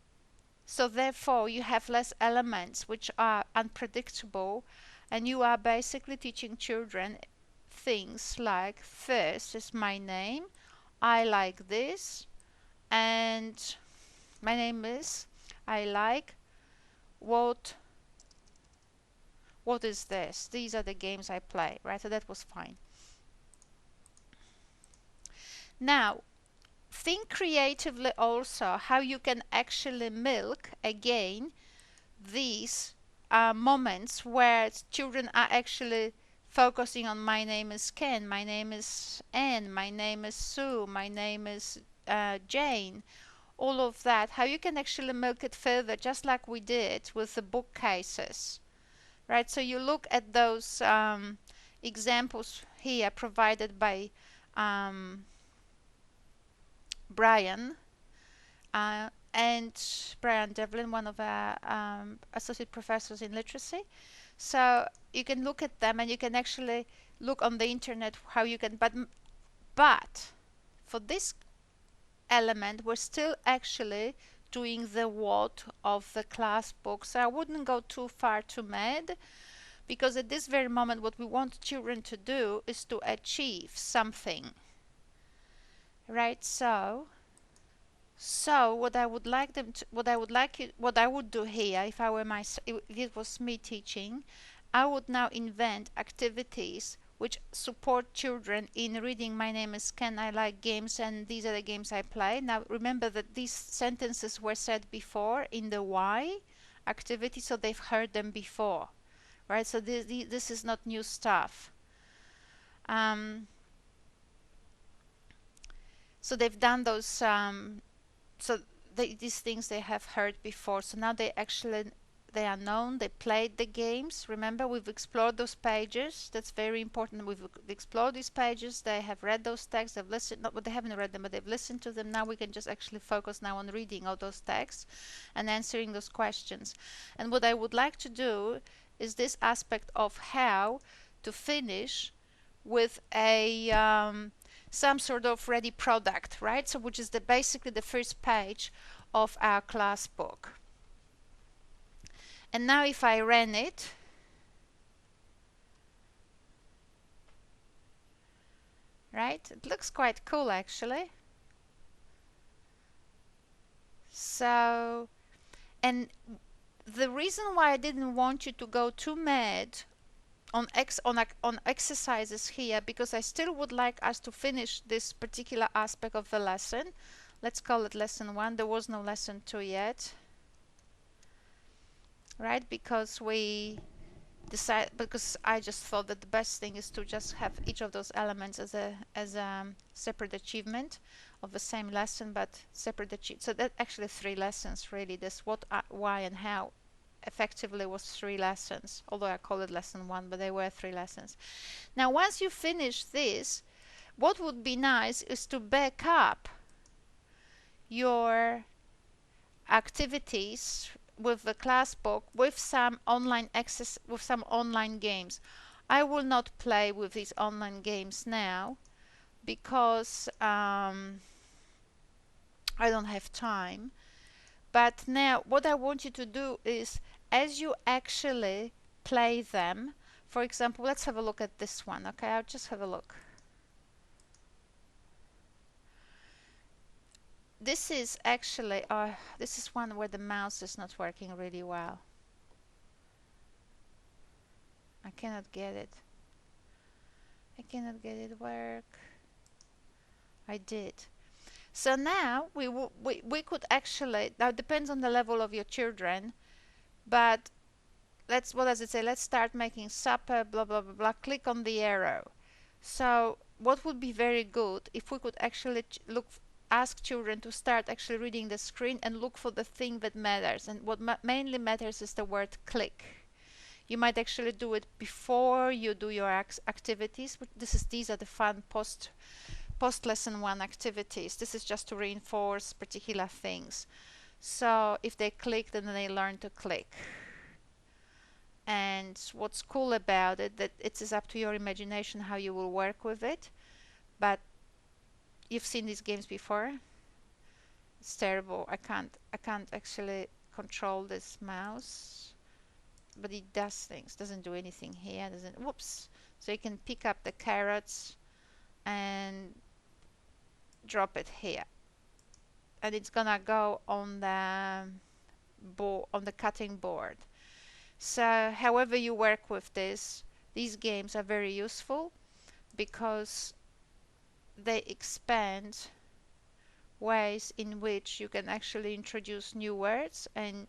so therefore you have less elements which are unpredictable, and you are basically teaching children things like, first is my name, I like this, and my name is, I like, what is this? These are the games I play, right? So that was fine. Now think creatively also how you can actually milk again these moments where children are actually focusing on my name is Ken, my name is Anne, my name is Sue, my name is Jane, all of that, how you can actually milk it further, just like we did with the bookcases, right? So you look at those examples here provided by Brian and Brian Devlin, one of our associate professors in literacy. So you can look at them and you can actually look on the internet how you can, but for this element we're still actually doing the what of the class book. So I wouldn't go too far to med, because at this very moment what we want children to do is to achieve something, right? So what I would like them to, what I would do here, if it was me teaching, I would now invent activities which support children in reading my name is Ken, I like games, and these are the games I play. Now remember that these sentences were said before in the why activity, so they've heard them before, right? So this is not new stuff. So they've done those these things they have heard before. So now they are known, they played the games. Remember, we've explored those pages. That's very important. We've explored these pages. They have read those texts. They've listened, not, but they haven't read them, but they've listened to them. Now we can just actually focus now on reading all those texts and answering those questions. And what I would like to do is this aspect of how to finish with a some sort of ready product, right? So which is basically the first page of our class book. And now if I ran it, right, it looks quite cool actually. So, and the reason why I didn't want you to go too mad on exercises here, because I still would like us to finish this particular aspect of the lesson. Let's call it lesson 1. There was no lesson 2 yet, right? Because we decide, because I just thought that the best thing is to just have each of those elements as a separate achievement of the same lesson, but separate achievement. So that actually 3 lessons really. This what, why, and how effectively was 3 lessons, although I call it lesson 1, but they were 3 lessons. Now once you finish this, what would be nice is to back up your activities with the class book with some online access, with some online games. I will not play with these online games now because I don't have time. But now what I want you to do is, as you actually play them, for example, let's have a look at this one. Okay, I'll just have a look. This is actually this is one where the mouse is not working really well. I cannot get it. I cannot get it work. I did. So now we could actually, now it depends on the level of your children, but what does it say? Let's start making supper, blah blah blah blah. Click on the arrow. So what would be very good if we could actually ask children to start actually reading the screen and look for the thing that matters, and what mainly matters is the word click. You might actually do it before you do your activities. These are the fun post lesson 1 activities. This is just to reinforce particular things. So if they click, then they learn to click. And what's cool about it, that it is up to your imagination how you will work with it. But you've seen these games before. It's terrible. I can't actually control this mouse, but it does things. Doesn't do anything here. Doesn't. Whoops. So you can pick up the carrots and drop it here, and it's gonna go on the cutting board. So however you work with this, these games are very useful because they expand ways in which you can actually introduce new words, and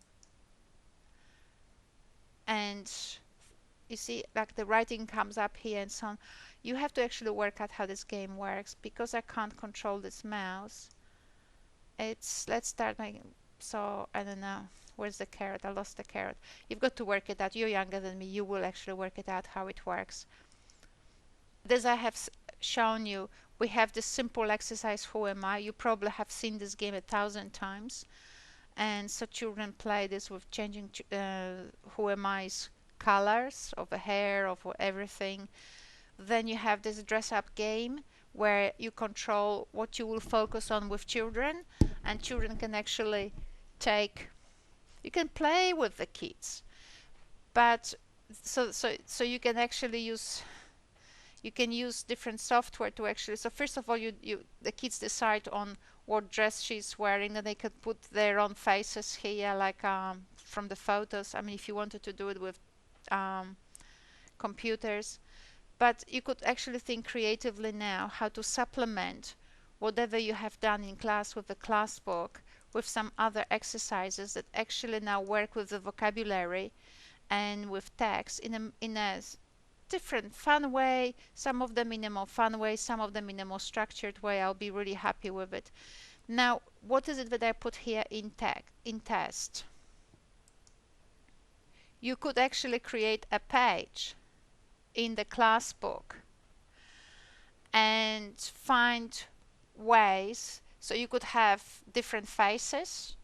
you see, like the writing comes up here and so on. You have to actually work out how this game works. Because I can't control this mouse, let's start making, so I don't know, where's the carrot? I lost the carrot. You've got to work it out. You're younger than me, you will actually work it out how it works. As I have shown you, we have this simple exercise, who am I? You probably have seen this game 1,000 times, and so children play this with changing who am I's colors of the hair, of everything. Then you have this dress up game where you control what you will focus on with children, and children can actually you can play with the kids, but so you can actually use different software to actually, so first of all the kids decide on what dress she's wearing, and they could put their own faces here, like from the photos. I mean, if you wanted to do it with computers. But you could actually think creatively now how to supplement whatever you have done in class with the class book with some other exercises that actually now work with the vocabulary and with text in a different fun way. Some of them in a more fun way, some of them in a more structured way. I'll be really happy with it. Now, what is it that I put here in test? You could actually create a page in the class book and find ways, so you could have different faces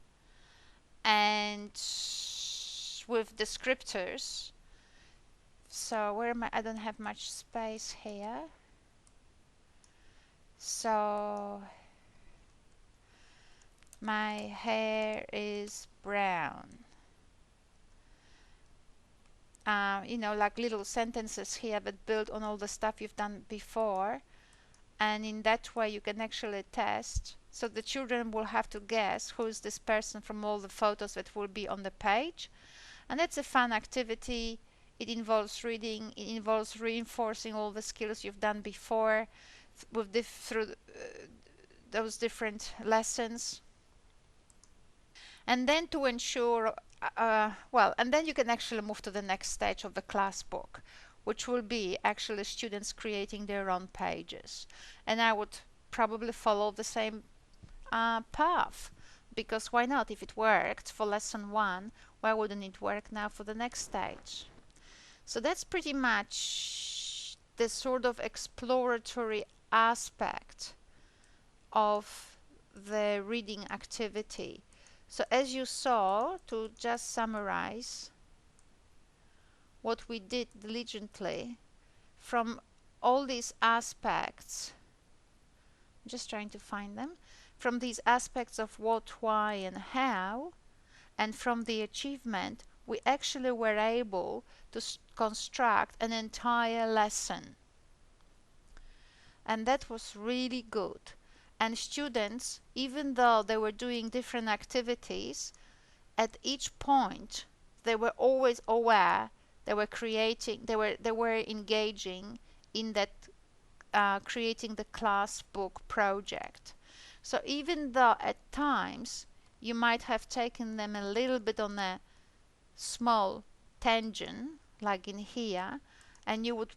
and with descriptors. So where am I? I don't have much space here. So my hair is brown. You know, like little sentences here that build on all the stuff you've done before, and in that way you can actually test. So the children will have to guess who is this person from all the photos that will be on the page, and that's a fun activity. It involves reading, it involves reinforcing all the skills you've done before through those different lessons. And then to ensure well, and then you can actually move to the next stage of the class book, which will be actually students creating their own pages. And I would probably follow the same path, because why not? If it worked for lesson 1, why wouldn't it work now for the next stage? So that's pretty much the sort of exploratory aspect of the reading activity. So as you saw, to just summarize what we did diligently from all these aspects, I'm just trying to find them, from these aspects of what, why, and how, and from the achievement, we actually were able to construct an entire lesson. And that was really good. And students, even though they were doing different activities, at each point they were always aware they were creating, they were engaging in that creating the class book project. So even though at times you might have taken them a little bit on a small tangent, like in here, and you would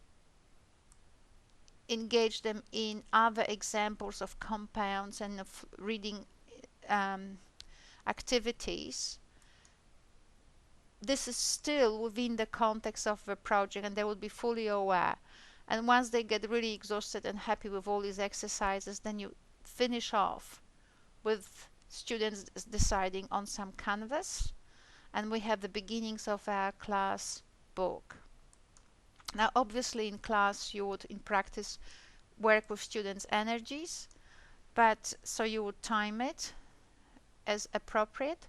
engage them in other examples of compounds and of reading activities, this is still within the context of the project and they will be fully aware. And once they get really exhausted and happy with all these exercises, then you finish off with students deciding on some canvas, and we have the beginnings of our class book. Now obviously in class you would in practice work with students' energies, but so you would time it as appropriate.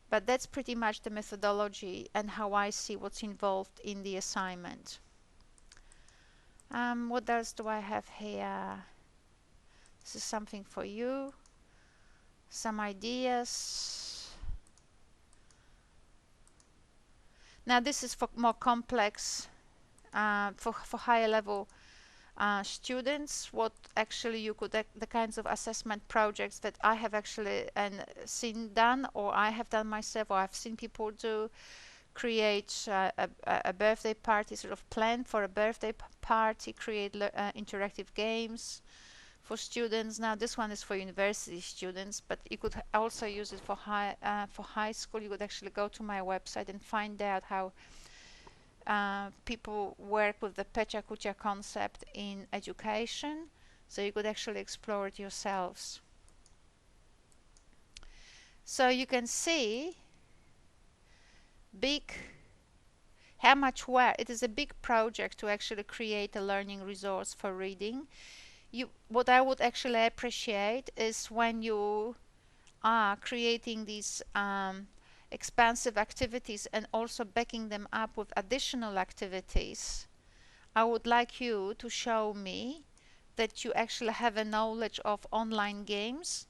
But that's pretty much the methodology and how I see what's involved in the assignment. What else do I have here? This is something for you. Some ideas. Now this is for more complex, for higher level students, what actually you could, the kinds of assessment projects that I have actually seen done, or I have done myself, or I've seen people do, create a birthday party, sort of plan for a birthday party, create interactive games for students. Now this one is for university students, but you could also use it for high school. You could actually go to my website and find out how people work with the Pecha Kucha concept in education, so you could actually explore it yourselves. So you can see how much work it is. A big project to actually create a learning resource for reading. What I would actually appreciate is when you are creating these expansive activities and also backing them up with additional activities, I would like you to show me that you actually have a knowledge of online games,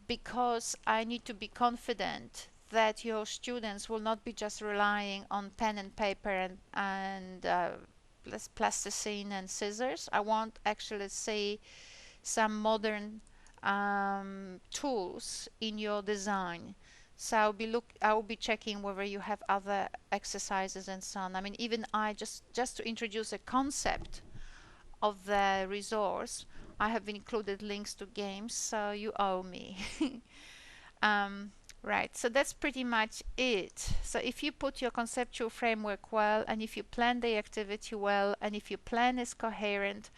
because I need to be confident that your students will not be just relying on pen and paper and plasticine and scissors. I want actually see some modern tools in your design. So I will be checking whether you have other exercises and so on. I mean, even I just to introduce a concept of the resource, I have included links to games, so you owe me. Right, so that's pretty much it. So if you put your conceptual framework well, and if you plan the activity well, and if your plan is coherent,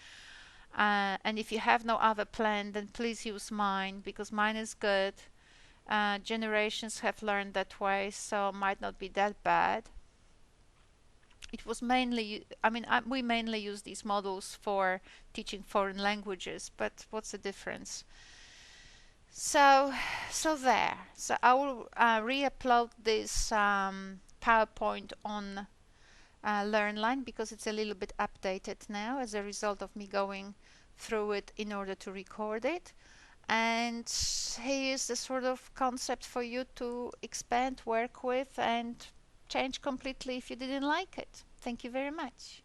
and if you have no other plan, then please use mine, because mine is good. Generations have learned that way, so it might not be that bad. It was mainly, I mean, we mainly use these models for teaching foreign languages, but what's the difference? So there. So I will re-upload this PowerPoint on LearnLine, because it's a little bit updated now as a result of me going through it in order to record it. And here's the sort of concept for you to expand, work with, and change completely if you didn't like it. Thank you very much.